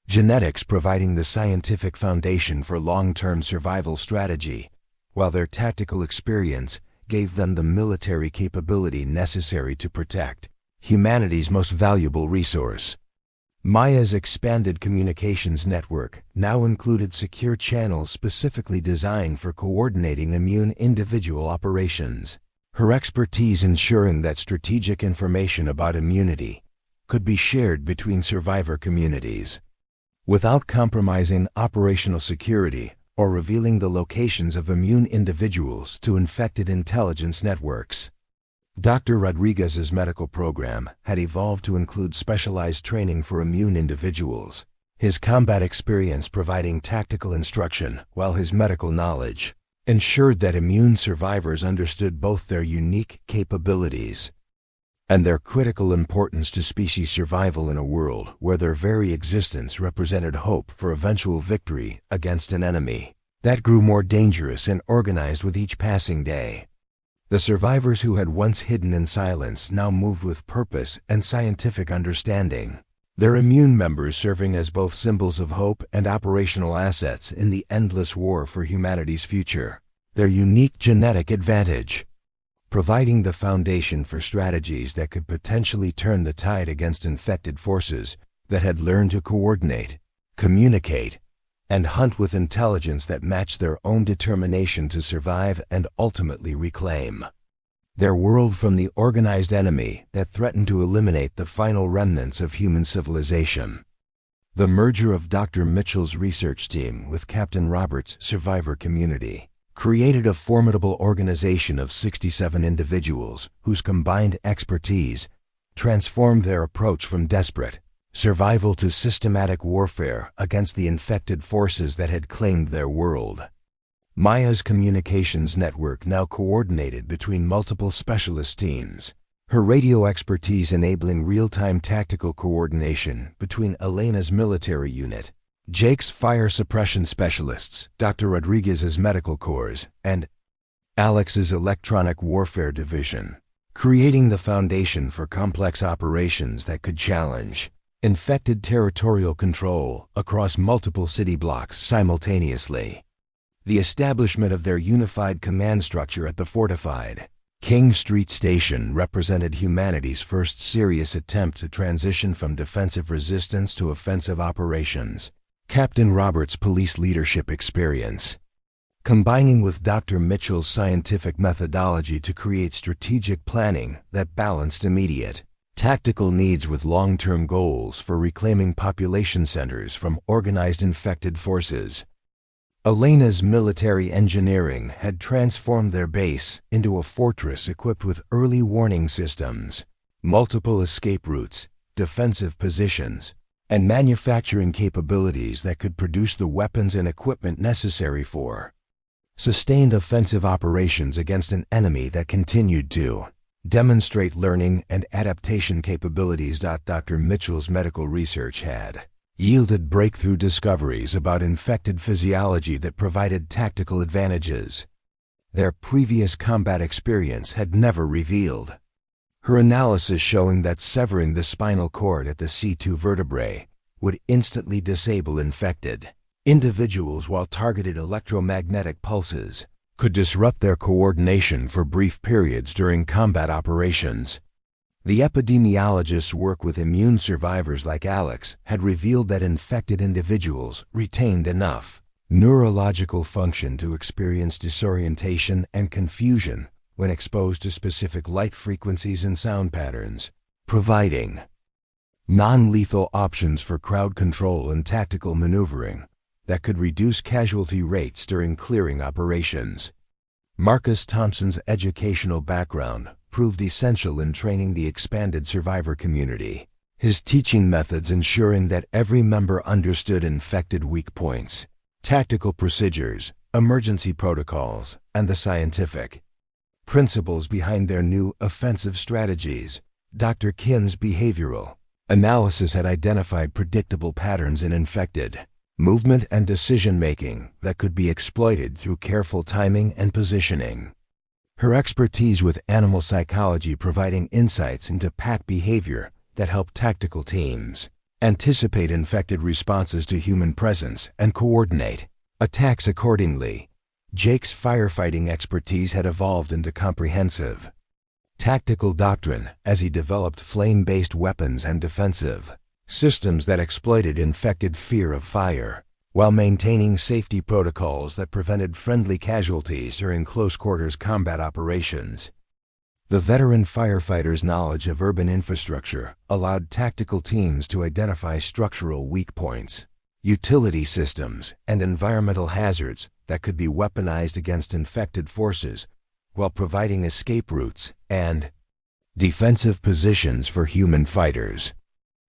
genetics providing the scientific foundation for long-term survival strategy, while their tactical experience gave them the military capability necessary to protect humanity's most valuable resource. Maya's expanded communications network now included secure channels specifically designed for coordinating immune individual operations, her expertise ensuring that strategic information about immunity could be shared between survivor communities without compromising operational security or revealing the locations of immune individuals to infected intelligence networks. Dr. Rodriguez's medical program had evolved to include specialized training for immune individuals, his combat experience providing tactical instruction while his medical knowledge ensured that immune survivors understood both their unique capabilities and their critical importance to species survival in a world where their very existence represented hope for eventual victory against an enemy that grew more dangerous and organized with each passing day. The survivors who had once hidden in silence now moved with purpose and scientific understanding, their immune members serving as both symbols of hope and operational assets in the endless war for humanity's future. Their unique genetic advantage providing the foundation for strategies that could potentially turn the tide against infected forces that had learned to coordinate, communicate, and hunt with intelligence that matched their own determination to survive and ultimately reclaim their world from the organized enemy that threatened to eliminate the final remnants of human civilization. The merger of Dr. Mitchell's research team with Captain Roberts' survivor community created a formidable organization of 67 individuals whose combined expertise transformed their approach from desperate survival to systematic warfare against the infected forces that had claimed their world. Maya's communications network now coordinated between multiple specialist teams, her radio expertise enabling real-time tactical coordination between Elena's military unit, Jake's fire suppression specialists, Dr. Rodriguez's medical corps, and Alex's electronic warfare division, creating the foundation for complex operations that could challenge infected territorial control across multiple city blocks simultaneously. the establishment of their unified command structure at the fortified King Street Station represented humanity's first serious attempt to transition from defensive resistance to offensive operations. Captain Roberts' police leadership experience, combining with Dr. Mitchell's scientific methodology to create strategic planning that balanced immediate, tactical needs with long-term goals for reclaiming population centers from organized infected forces. Elena's military engineering had transformed their base into a fortress equipped with early warning systems, multiple escape routes, defensive positions, and manufacturing capabilities that could produce the weapons and equipment necessary for sustained offensive operations against an enemy that continued to demonstrate learning and adaptation capabilities. Dr. Mitchell's medical research had yielded breakthrough discoveries about infected physiology that provided tactical advantages their previous combat experience had never revealed. Her analysis showing that severing the spinal cord at the C2 vertebrae would instantly disable infected individuals, while targeted electromagnetic pulses could disrupt their coordination for brief periods during combat operations. The epidemiologist's work with immune survivors like Alex had revealed that infected individuals retained enough neurological function to experience disorientation and confusion when exposed to specific light frequencies and sound patterns, providing non-lethal options for crowd control and tactical maneuvering that could reduce casualty rates during clearing operations. Marcus Thompson's educational background proved essential in training the expanded survivor community, his teaching methods ensuring that every member understood infected weak points, tactical procedures, emergency protocols, and the scientific principles behind their new offensive strategies. Dr. Kim's behavioral analysis had identified predictable patterns in infected movement and decision-making that could be exploited through careful timing and positioning. Her expertise with animal psychology providing insights into pack behavior that helped tactical teams anticipate infected responses to human presence and coordinate attacks accordingly. Jake's firefighting expertise had evolved into comprehensive tactical doctrine as he developed flame-based weapons and defensive systems that exploited infected fear of fire, while maintaining safety protocols that prevented friendly casualties during close-quarters combat operations. The veteran firefighter's knowledge of urban infrastructure allowed tactical teams to identify structural weak points, utility systems, and environmental hazards that could be weaponized against infected forces, while providing escape routes and defensive positions for human fighters.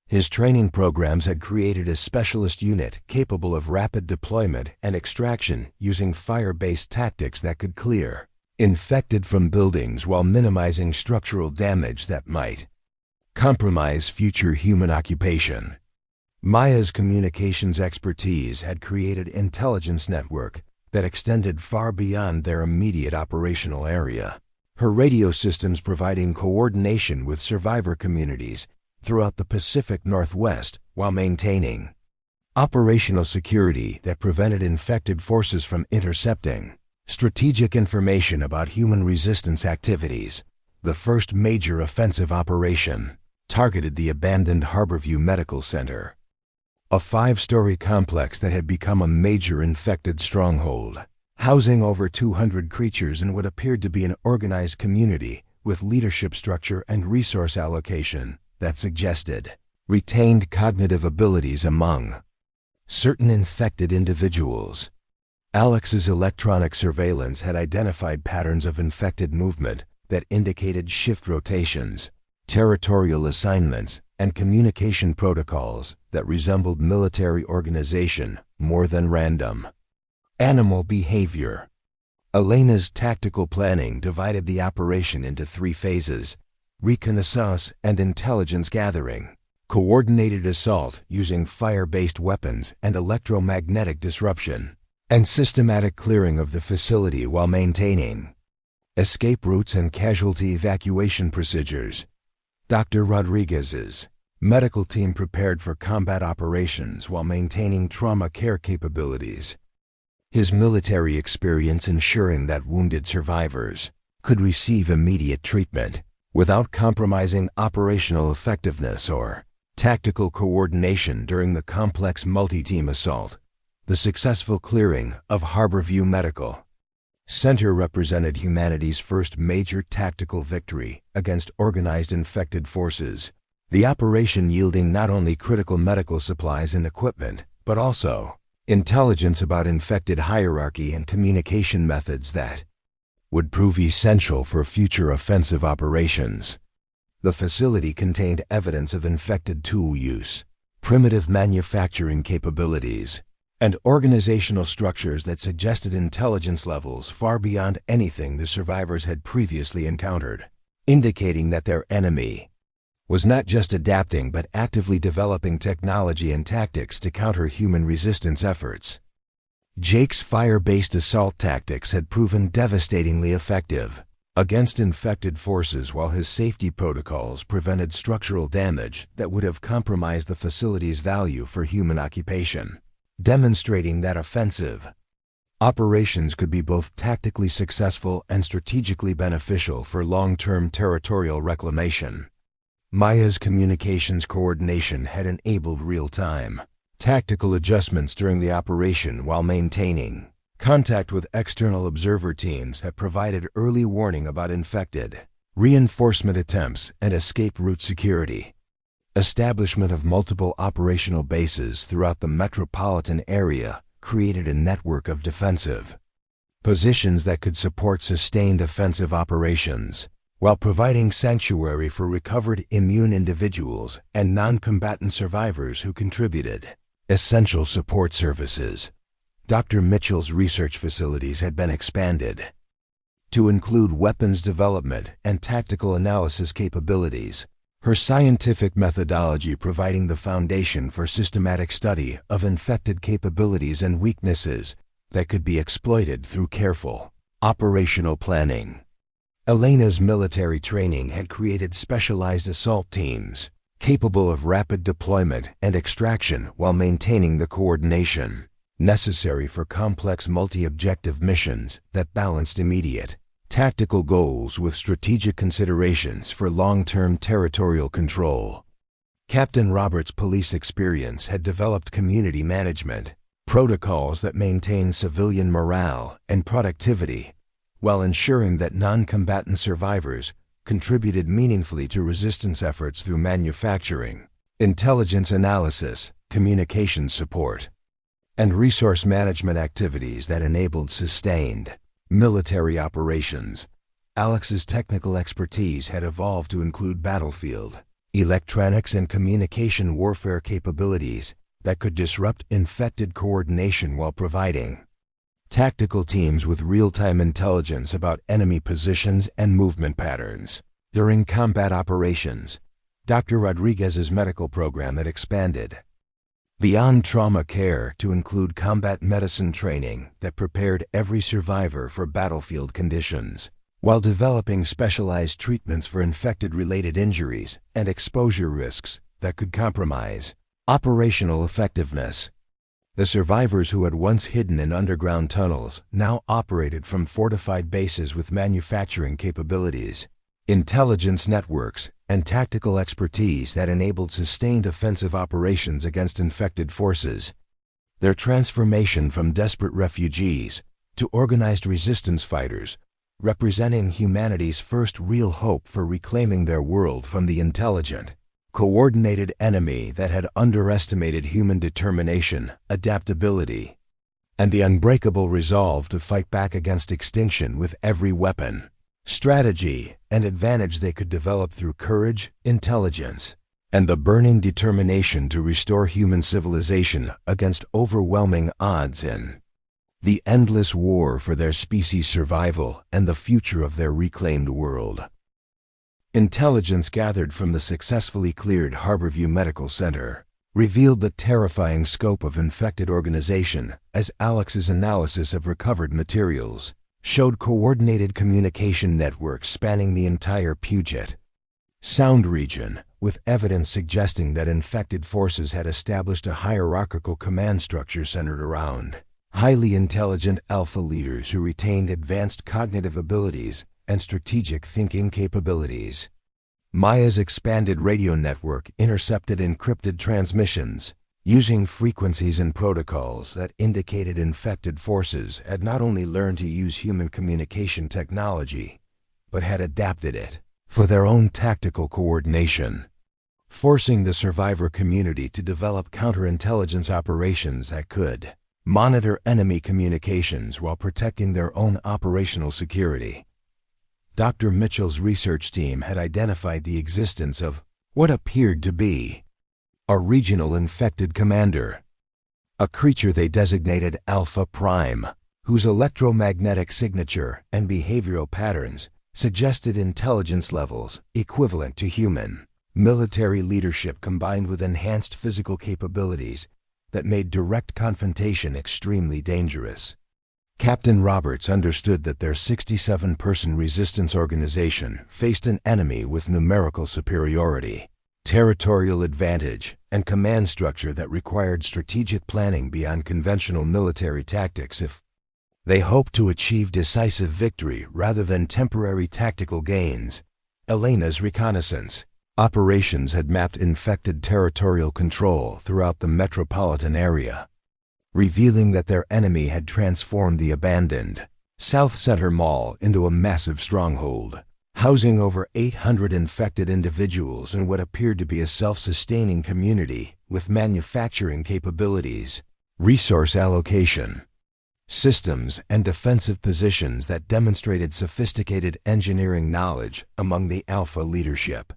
His training programs had created a specialist unit capable of rapid deployment and extraction using fire-based tactics that could clear infected from buildings while minimizing structural damage that might compromise future human occupation. Maya's communications expertise had created intelligence network that extended far beyond their immediate operational area, her radio systems providing coordination with survivor communities throughout the Pacific Northwest while maintaining operational security that prevented infected forces from intercepting strategic information about human resistance activities. The first major offensive operation targeted the abandoned Harborview Medical Center, a 5-story complex that had become a major infected stronghold, housing over 200 creatures in what appeared to be an organized community with leadership structure and resource allocation that suggested retained cognitive abilities among certain infected individuals. Alex's electronic surveillance had identified patterns of infected movement that indicated shift rotations, territorial assignments, and communication protocols that resembled military organization more than random animal behavior. Elena's tactical planning divided the operation into 3 phases: reconnaissance and intelligence gathering, coordinated assault using fire-based weapons and electromagnetic disruption, and systematic clearing of the facility while maintaining escape routes and casualty evacuation procedures. Dr. Rodriguez's medical team prepared for combat operations while maintaining trauma care capabilities. his military experience ensuring that wounded survivors could receive immediate treatment without compromising operational effectiveness or tactical coordination during the complex multi-team assault. The successful clearing of Harborview Medical Center represented humanity's first major tactical victory against organized infected forces, the operation yielding not only critical medical supplies and equipment, but also intelligence about infected hierarchy and communication methods that would prove essential for future offensive operations. The facility contained evidence of infected tool use, primitive manufacturing capabilities, and organizational structures that suggested intelligence levels far beyond anything the survivors had previously encountered, indicating that their enemy was not just adapting but actively developing technology and tactics to counter human resistance efforts. Jake's fire-based assault tactics had proven devastatingly effective against infected forces, while his safety protocols prevented structural damage that would have compromised the facility's value for human occupation, demonstrating that offensive operations could be both tactically successful and strategically beneficial for long-term territorial reclamation. Maya's communications coordination had enabled real-time tactical adjustments during the operation, while maintaining contact with external observer teams had provided early warning about infected reinforcement attempts and escape route security. Establishment of multiple operational bases throughout the metropolitan area created a network of defensive positions that could support sustained offensive operations, while providing sanctuary for recovered immune individuals and non-combatant survivors who contributed essential support services. Dr. Mitchell's research facilities had been expanded to include weapons development and tactical analysis capabilities, her scientific methodology providing the foundation for systematic study of infected capabilities and weaknesses that could be exploited through careful operational planning. Elena's military training had created specialized assault teams capable of rapid deployment and extraction while maintaining the coordination necessary for complex multi-objective missions that balanced immediate tactical goals with strategic considerations for long-term territorial control. Captain Roberts' police experience had developed community management protocols that maintained civilian morale and productivity, while ensuring that non-combatant survivors contributed meaningfully to resistance efforts through manufacturing, intelligence analysis, communication support, and resource management activities that enabled sustained military operations. Alex's technical expertise had evolved to include battlefield, electronics, and communication warfare capabilities that could disrupt infected coordination while providing tactical teams with real-time intelligence about enemy positions and movement patterns. During combat operations, Dr. Rodriguez's medical program had expanded beyond trauma care to include combat medicine training that prepared every survivor for battlefield conditions, while developing specialized treatments for infected-related injuries and exposure risks that could compromise operational effectiveness. The survivors who had once hidden in underground tunnels now operated from fortified bases with manufacturing capabilities, intelligence networks, and tactical expertise that enabled sustained offensive operations against infected forces. Their transformation from desperate refugees to organized resistance fighters, representing humanity's first real hope for reclaiming their world from the intelligent, coordinated enemy that had underestimated human determination, adaptability, and the unbreakable resolve to fight back against extinction with every weapon, strategy, and advantage they could develop through courage, intelligence, and the burning determination to restore human civilization against overwhelming odds in the endless war for their species' survival and the future of their reclaimed world. Intelligence gathered from the successfully cleared Harborview Medical Center revealed the terrifying scope of infected organization, as Alex's analysis of recovered materials showed coordinated communication networks spanning the entire Puget Sound region, with evidence suggesting that infected forces had established a hierarchical command structure centered around highly intelligent alpha leaders who retained advanced cognitive abilities and strategic thinking capabilities. Maya's expanded radio network intercepted encrypted transmissions, using frequencies and protocols that indicated infected forces had not only learned to use human communication technology, but had adapted it for their own tactical coordination, forcing the survivor community to develop counterintelligence operations that could monitor enemy communications while protecting their own operational security. Dr. Mitchell's research team had identified the existence of what appeared to be a regional infected commander, a creature they designated Alpha Prime, whose electromagnetic signature and behavioral patterns suggested intelligence levels equivalent to human. Military leadership combined with enhanced physical capabilities that made direct confrontation extremely dangerous. Captain Roberts understood that their 67-person resistance organization faced an enemy with numerical superiority, territorial advantage, and command structure that required strategic planning beyond conventional military tactics if they hoped to achieve decisive victory rather than temporary tactical gains. Elena's reconnaissance operations had mapped infected territorial control throughout the metropolitan area, revealing that their enemy had transformed the abandoned South Center Mall into a massive stronghold, housing over 800 infected individuals in what appeared to be a self-sustaining community with manufacturing capabilities, resource allocation, systems, and defensive positions that demonstrated sophisticated engineering knowledge among the Alpha leadership.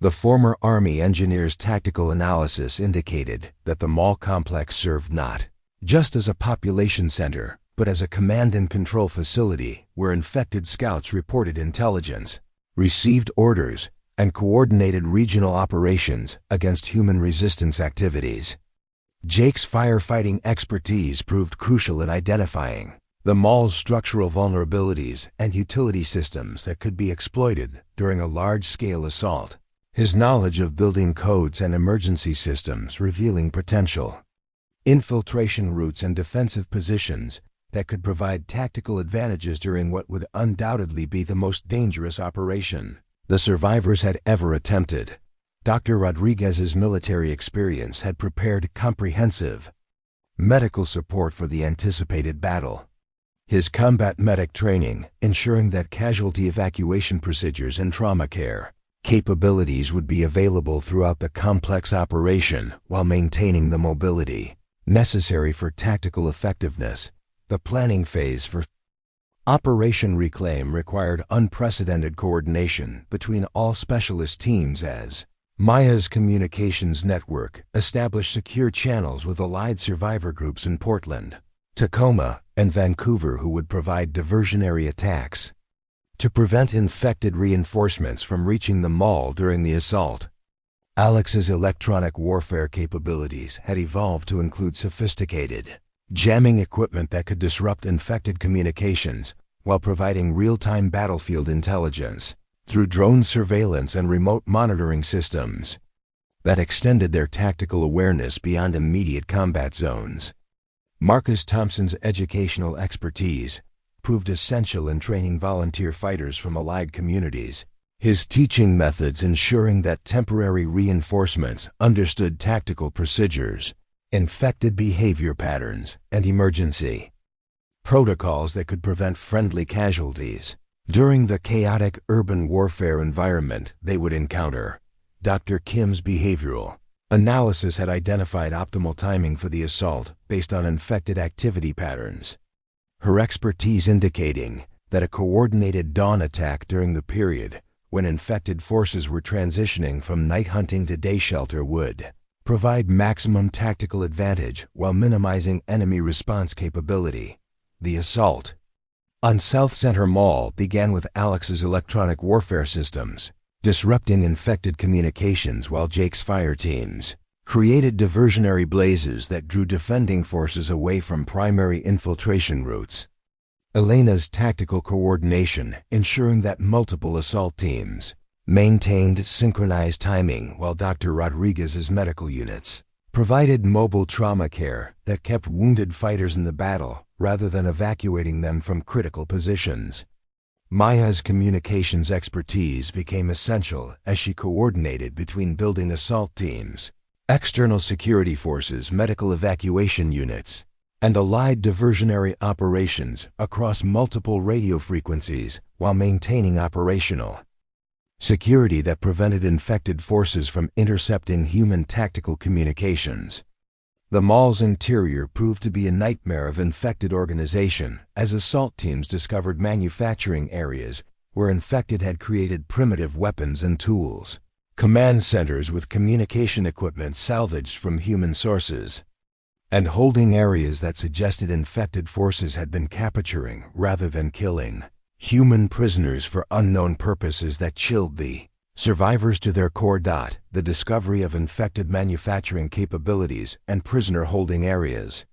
The former Army engineers' tactical analysis indicated that the mall complex served not just as a population center, but as a command and control facility where infected scouts reported intelligence, received orders, and coordinated regional operations against human resistance activities. Jake's firefighting expertise proved crucial in identifying the mall's structural vulnerabilities and utility systems that could be exploited during a large-scale assault. His knowledge of building codes and emergency systems revealing potential infiltration routes and defensive positions that could provide tactical advantages during what would undoubtedly be the most dangerous operation the survivors had ever attempted. Dr. Rodriguez's military experience had prepared comprehensive medical support for the anticipated battle. His combat medic training ensuring that casualty evacuation procedures and trauma care capabilities would be available throughout the complex operation while maintaining the mobility necessary for tactical effectiveness. The planning phase for Operation Reclaim required unprecedented coordination between all specialist teams as Maya's communications network established secure channels with allied survivor groups in Portland, Tacoma, and Vancouver who would provide diversionary attacks to prevent infected reinforcements from reaching the mall during the assault. Alex's electronic warfare capabilities had evolved to include sophisticated jamming equipment that could disrupt infected communications while providing real-time battlefield intelligence through drone surveillance and remote monitoring systems that extended their tactical awareness beyond immediate combat zones. Marcus Thompson's educational expertise proved essential in training volunteer fighters from allied communities, his teaching methods ensuring that temporary reinforcements understood tactical procedures, infected behavior patterns, and emergency protocols that could prevent friendly casualties during the chaotic urban warfare environment they would encounter. Dr. Kim's behavioral analysis had identified optimal timing for the assault based on infected activity patterns, her expertise indicating that a coordinated dawn attack during the period when infected forces were transitioning from night hunting to day shelter would provide maximum tactical advantage while minimizing enemy response capability. The assault on South Center Mall began with Alex's electronic warfare systems, disrupting infected communications while Jake's fire teams created diversionary blazes that drew defending forces away from primary infiltration routes. Elena's tactical coordination ensuring that multiple assault teams maintained synchronized timing while Dr. Rodriguez's medical units provided mobile trauma care that kept wounded fighters in the battle rather than evacuating them from critical positions. Maya's communications expertise became essential as she coordinated between building assault teams, external security forces, medical evacuation units, and allied diversionary operations across multiple radio frequencies while maintaining operational security that prevented infected forces from intercepting human tactical communications. The mall's interior proved to be a nightmare of infected organization as assault teams discovered manufacturing areas where infected had created primitive weapons and tools, command centers with communication equipment salvaged from human sources, and holding areas that suggested infected forces had been capturing rather than killing human prisoners for unknown purposes that chilled the survivors to their core. The discovery of infected manufacturing capabilities and prisoner holding areas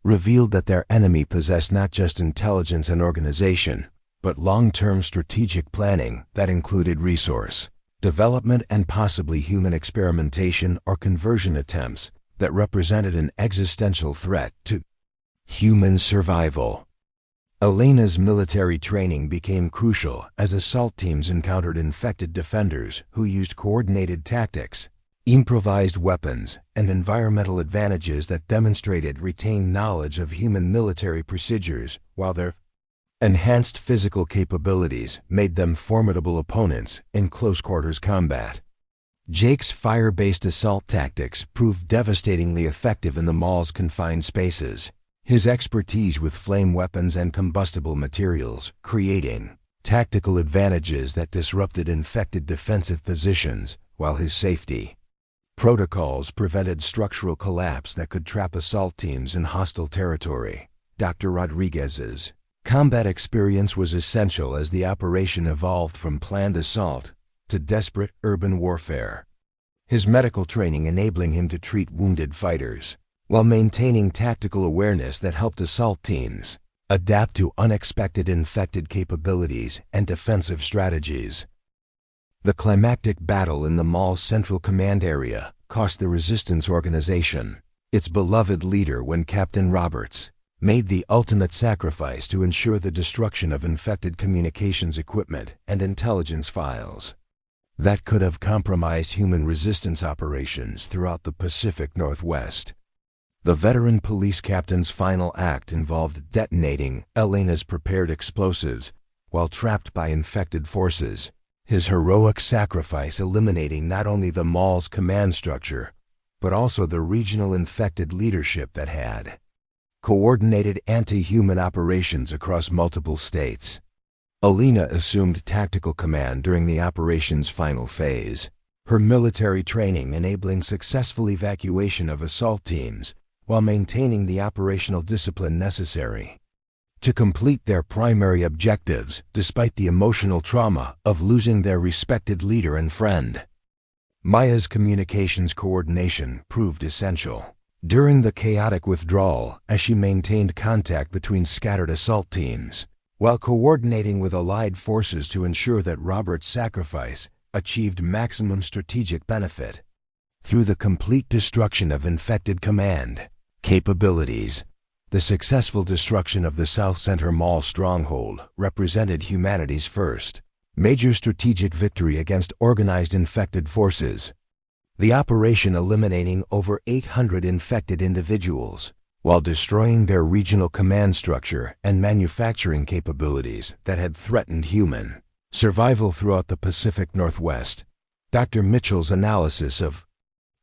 revealed that their enemy possessed not just intelligence and organization, but long-term strategic planning that included resource development and possibly human experimentation or conversion attempts that represented an existential threat to human survival. Elena's military training became crucial as assault teams encountered infected defenders who used coordinated tactics, improvised weapons, and environmental advantages that demonstrated retained knowledge of human military procedures, while their enhanced physical capabilities made them formidable opponents in close-quarters combat. Jake's fire-based assault tactics proved devastatingly effective in the mall's confined spaces, his expertise with flame weapons and combustible materials creating tactical advantages that disrupted infected defensive positions, while his safety protocols prevented structural collapse that could trap assault teams in hostile territory. Dr. Rodriguez's combat experience was essential as the operation evolved from planned assault to desperate urban warfare, his medical training enabling him to treat wounded fighters while maintaining tactical awareness that helped assault teams adapt to unexpected infected capabilities and defensive strategies. The climactic battle in the mall's central command area cost the Resistance organization its beloved leader when Captain Roberts made the ultimate sacrifice to ensure the destruction of infected communications equipment and intelligence files that could have compromised human resistance operations throughout the Pacific Northwest. The veteran police captain's final act involved detonating Elena's prepared explosives while trapped by infected forces, his heroic sacrifice eliminating not only the mall's command structure, but also the regional infected leadership that had coordinated anti-human operations across multiple states. Elena assumed tactical command during the operation's final phase, her military training enabling successful evacuation of assault teams while maintaining the operational discipline necessary to complete their primary objectives despite the emotional trauma of losing their respected leader and friend. Maya's communications coordination proved essential during the chaotic withdrawal as she maintained contact between scattered assault teams, while coordinating with allied forces to ensure that Robert's sacrifice achieved maximum strategic benefit. Through the complete destruction of infected command capabilities, the successful destruction of the South Center Mall stronghold represented humanity's first major strategic victory against organized infected forces. The operation eliminating over 800 infected individuals, while destroying their regional command structure and manufacturing capabilities that had threatened human survival throughout the Pacific Northwest. Dr. Mitchell's analysis of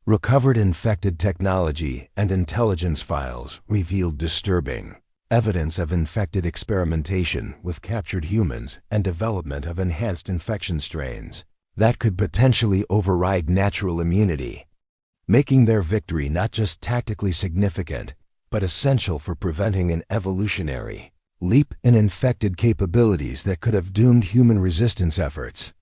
recovered infected technology and intelligence files revealed disturbing evidence of infected experimentation with captured humans and development of enhanced infection strains that could potentially override natural immunity, making their victory not just tactically significant, but essential for preventing an evolutionary leap in infected capabilities that could have doomed human resistance efforts.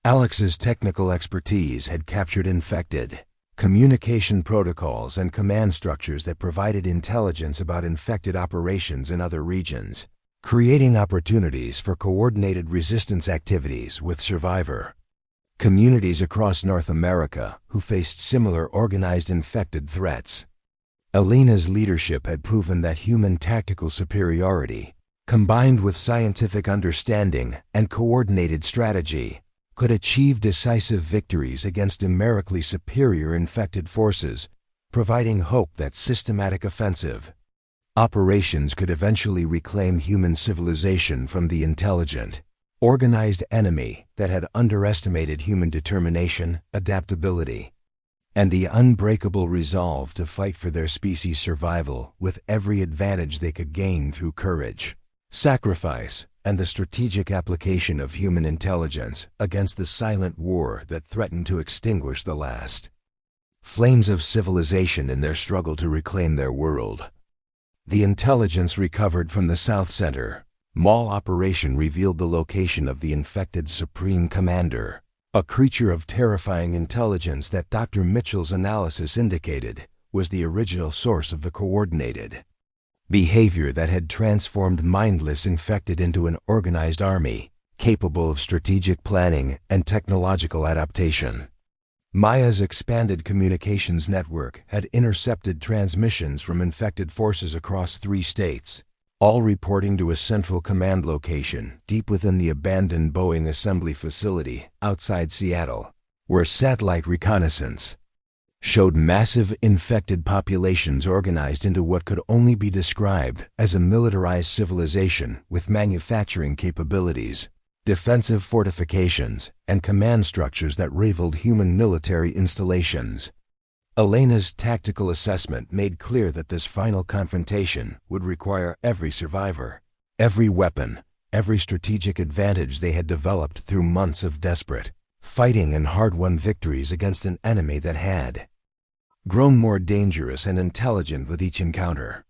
Alex's technical expertise had captured infected communication protocols and command structures that provided intelligence about infected operations in other regions, creating opportunities for coordinated resistance activities with survivor communities across North America who faced similar organized infected threats. Elena's leadership had proven that human tactical superiority, combined with scientific understanding and coordinated strategy, could achieve decisive victories against numerically superior infected forces, providing hope that systematic offensive operations could eventually reclaim human civilization from the intelligent, organized enemy that had underestimated human determination, adaptability, and the unbreakable resolve to fight for their species' survival with every advantage they could gain through courage, sacrifice, and the strategic application of human intelligence against the silent war that threatened to extinguish the last flames of civilization in their struggle to reclaim their world. The intelligence recovered from the South Center Mall operation revealed the location of the infected Supreme Commander, a creature of terrifying intelligence that Dr. Mitchell's analysis indicated was the original source of the coordinated behavior that had transformed mindless infected into an organized army, capable of strategic planning and technological adaptation. Maya's expanded communications network had intercepted transmissions from infected forces across 3 states, all reporting to a central command location deep within the abandoned Boeing assembly facility outside Seattle, where satellite reconnaissance showed massive infected populations organized into what could only be described as a militarized civilization with manufacturing capabilities, defensive fortifications, and command structures that rivaled human military installations. Elena's tactical assessment made clear that this final confrontation would require every survivor, every weapon, every strategic advantage they had developed through months of desperate fighting and hard-won victories against an enemy that had grown more dangerous and intelligent with each encounter.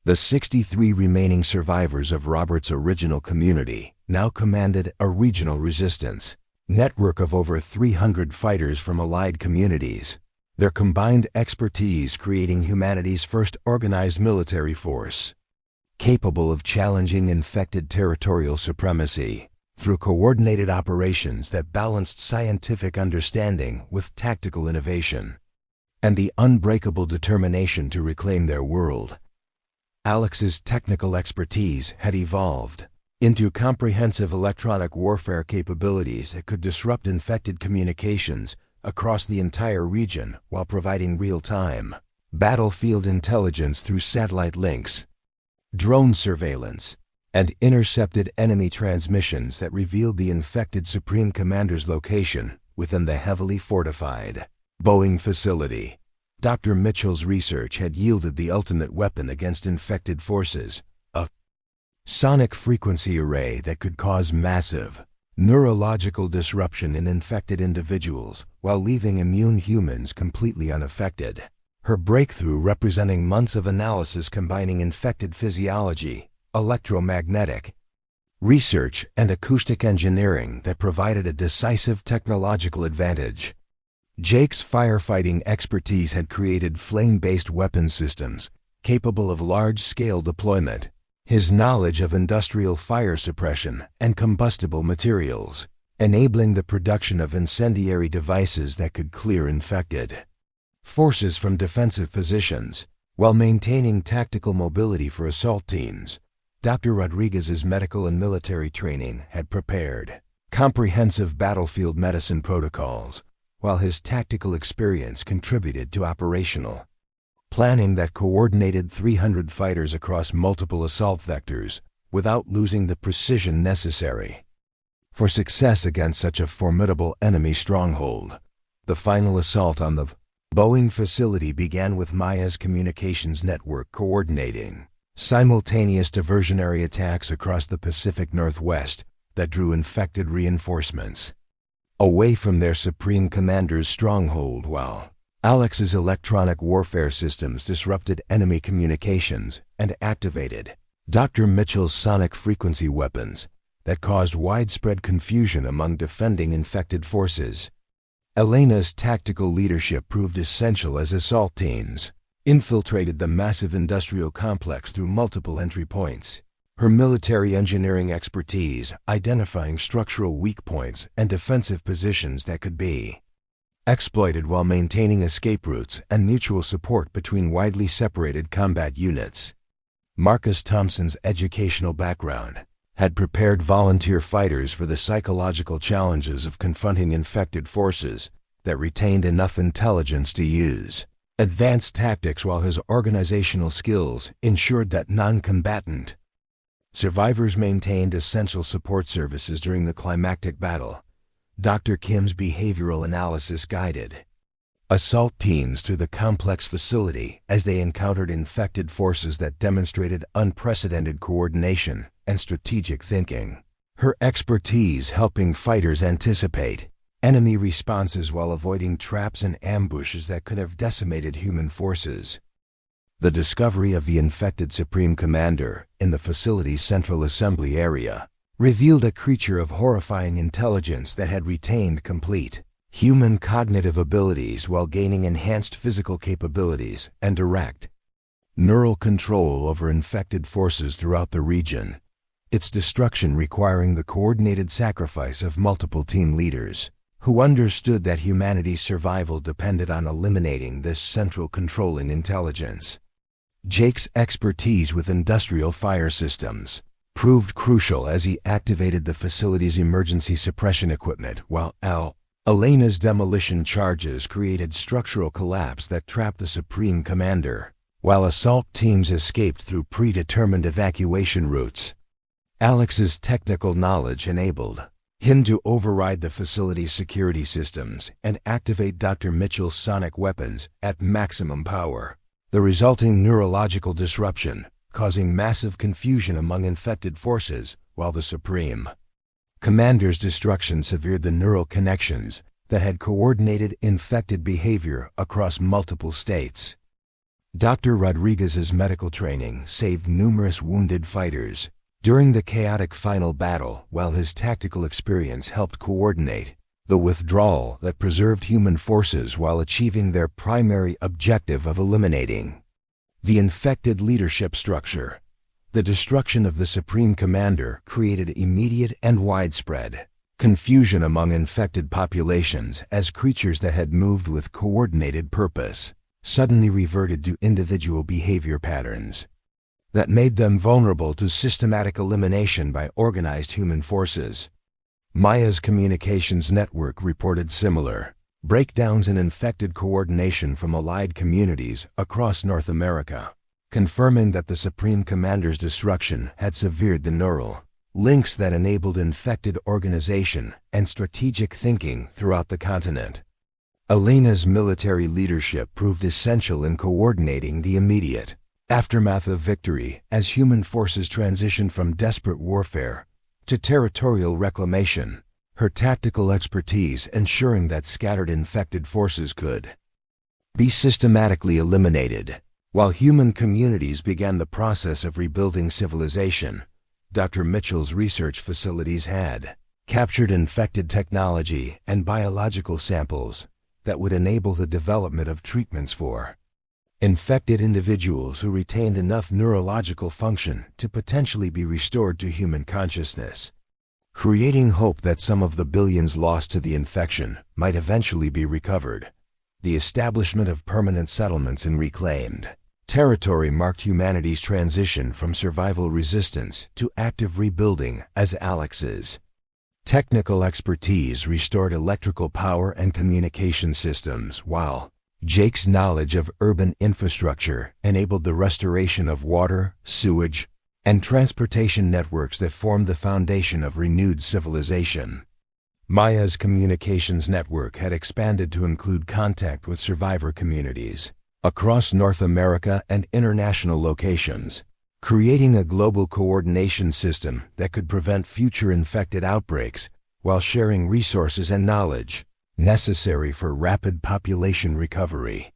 The 63 remaining survivors of Robert's original community now commanded a regional resistance network of over 300 fighters from allied communities, their combined expertise creating humanity's first organized military force, capable of challenging infected territorial supremacy through coordinated operations that balanced scientific understanding with tactical innovation and the unbreakable determination to reclaim their world. Alex's technical expertise had evolved into comprehensive electronic warfare capabilities that could disrupt infected communications across the entire region while providing real-time battlefield intelligence through satellite links, drone surveillance, and intercepted enemy transmissions that revealed the infected Supreme Commander's location within the heavily fortified Boeing facility. Dr. Mitchell's research had yielded the ultimate weapon against infected forces, a sonic frequency array that could cause massive neurological disruption in infected individuals while leaving immune humans completely unaffected. Her breakthrough representing months of analysis combining infected physiology, electromagnetic research, and acoustic engineering that provided a decisive technological advantage. Jake's firefighting expertise had created flame-based weapon systems capable of large-scale deployment. His knowledge of industrial fire suppression and combustible materials, enabling the production of incendiary devices that could clear infected forces from defensive positions, while maintaining tactical mobility for assault teams. Dr. Rodriguez's medical and military training had prepared comprehensive battlefield medicine protocols, while his tactical experience contributed to operational planning that coordinated 300 fighters across multiple assault vectors without losing the precision necessary for success against such a formidable enemy stronghold. The final assault on the Boeing facility began with Maya's communications network coordinating simultaneous diversionary attacks across the Pacific Northwest that drew infected reinforcements away from their Supreme Commander's stronghold, while Alex's electronic warfare systems disrupted enemy communications and activated Dr. Mitchell's sonic frequency weapons that caused widespread confusion among defending infected forces. Elena's tactical leadership proved essential as assault teams infiltrated the massive industrial complex through multiple entry points, Her military engineering expertise identifying structural weak points and defensive positions that could be exploited while maintaining escape routes and mutual support between widely separated combat units. Marcus Thompson's educational background had prepared volunteer fighters for the psychological challenges of confronting infected forces that retained enough intelligence to use advanced tactics, while his organizational skills ensured that non-combatant survivors maintained essential support services during the climactic battle. Dr. Kim's behavioral analysis guided assault teams through the complex facility as they encountered infected forces that demonstrated unprecedented coordination and strategic thinking. Her expertise helping fighters anticipate enemy responses while avoiding traps and ambushes that could have decimated human forces. The discovery of the infected Supreme Commander in the facility's central assembly area revealed a creature of horrifying intelligence that had retained complete human cognitive abilities while gaining enhanced physical capabilities and direct neural control over infected forces throughout the region, its destruction requiring the coordinated sacrifice of multiple team leaders who understood that humanity's survival depended on eliminating this central controlling intelligence. Jake's expertise with industrial fire systems proved crucial as he activated the facility's emergency suppression equipment, while Elena's demolition charges created structural collapse that trapped the Supreme Commander, while assault teams escaped through predetermined evacuation routes. Alex's technical knowledge enabled him to override the facility's security systems and activate Dr. Mitchell's sonic weapons at maximum power. The resulting neurological disruption causing massive confusion among infected forces, while the Supreme Commander's destruction severed the neural connections that had coordinated infected behavior across multiple states. Dr. Rodriguez's medical training saved numerous wounded fighters during the chaotic final battle, while his tactical experience helped coordinate the withdrawal that preserved human forces while achieving their primary objective of eliminating the infected leadership structure. The destruction of the Supreme Commander created immediate and widespread confusion among infected populations as creatures that had moved with coordinated purpose suddenly reverted to individual behavior patterns that made them vulnerable to systematic elimination by organized human forces. Maya's communications network reported similar breakdowns in infected coordination from allied communities across North America, confirming that the Supreme Commander's destruction had severed the neural links that enabled infected organization and strategic thinking throughout the continent. Elena's military leadership proved essential in coordinating the immediate aftermath of victory as human forces transitioned from desperate warfare to territorial reclamation, her tactical expertise ensuring that scattered infected forces could be systematically eliminated. While human communities began the process of rebuilding civilization, Dr. Mitchell's research facilities had captured infected technology and biological samples that would enable the development of treatments for infected individuals who retained enough neurological function to potentially be restored to human consciousness, creating hope that some of the billions lost to the infection might eventually be recovered. The establishment of permanent settlements in reclaimed territory marked humanity's transition from survival resistance to active rebuilding as Alex's technical expertise restored electrical power and communication systems, while Jake's knowledge of urban infrastructure enabled the restoration of water, sewage, and transportation networks that formed the foundation of renewed civilization. Maya's communications network had expanded to include contact with survivor communities across North America and international locations, creating a global coordination system that could prevent future infected outbreaks while sharing resources and knowledge necessary for rapid population recovery.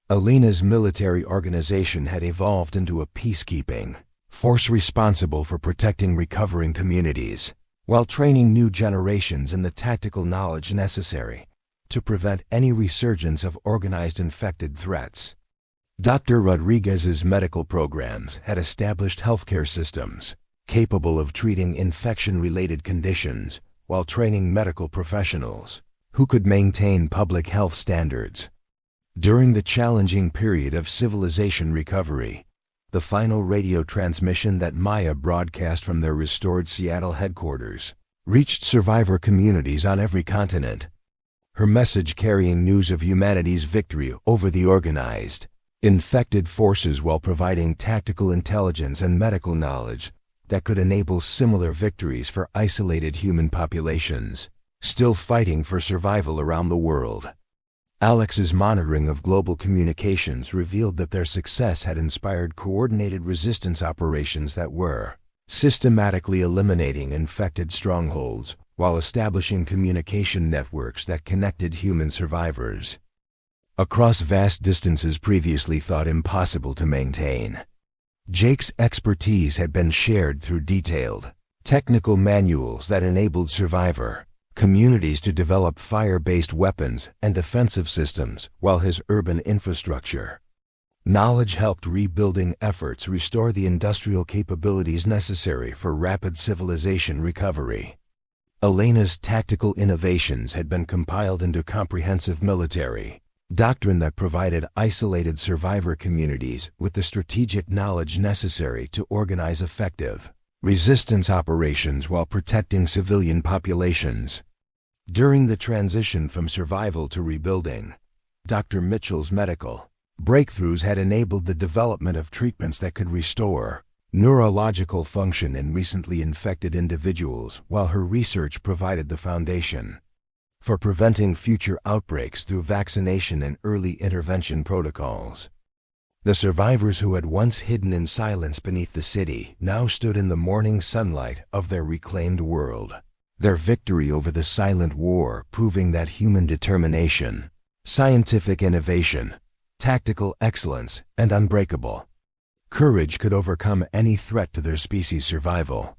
Elena's military organization had evolved into a peacekeeping force responsible for protecting recovering communities, while training new generations in the tactical knowledge necessary to prevent any resurgence of organized infected threats. Dr. Rodriguez's medical programs had established healthcare systems capable of treating infection-related conditions while training medical professionals who could maintain public health standards. During the challenging period of civilization recovery, the final radio transmission that Maya broadcast from their restored Seattle headquarters reached survivor communities on every continent. Her message carrying news of humanity's victory over the organized, infected forces while providing tactical intelligence and medical knowledge that could enable similar victories for isolated human populations, still fighting for survival around the world. Alex's monitoring of global communications revealed that their success had inspired coordinated resistance operations that were systematically eliminating infected strongholds while establishing communication networks that connected human survivors across vast distances previously thought impossible to maintain. Jake's expertise had been shared through detailed, technical manuals that enabled survivor communities to develop fire-based weapons and defensive systems, while his urban infrastructure knowledge helped rebuilding efforts restore the industrial capabilities necessary for rapid civilization recovery. Elena's tactical innovations had been compiled into comprehensive military doctrine that provided isolated survivor communities with the strategic knowledge necessary to organize effective resistance operations while protecting civilian populations. During the transition from survival to rebuilding, Dr. Mitchell's medical breakthroughs had enabled the development of treatments that could restore neurological function in recently infected individuals, while her research provided the foundation for preventing future outbreaks through vaccination and early intervention protocols. The survivors who had once hidden in silence beneath the city now stood in the morning sunlight of their reclaimed world, their victory over the silent war proving that human determination, scientific innovation, tactical excellence, and unbreakable courage could overcome any threat to their species' survival.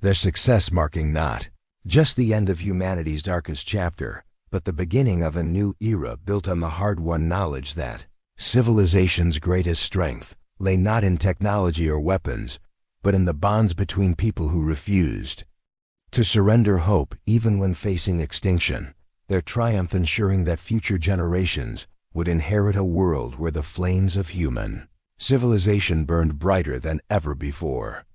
Their success marking not just the end of humanity's darkest chapter, but the beginning of a new era built on the hard-won knowledge that civilization's greatest strength lay not in technology or weapons, but in the bonds between people who refused to surrender hope even when facing extinction, their triumph ensuring that future generations would inherit a world where the flames of human civilization burned brighter than ever before.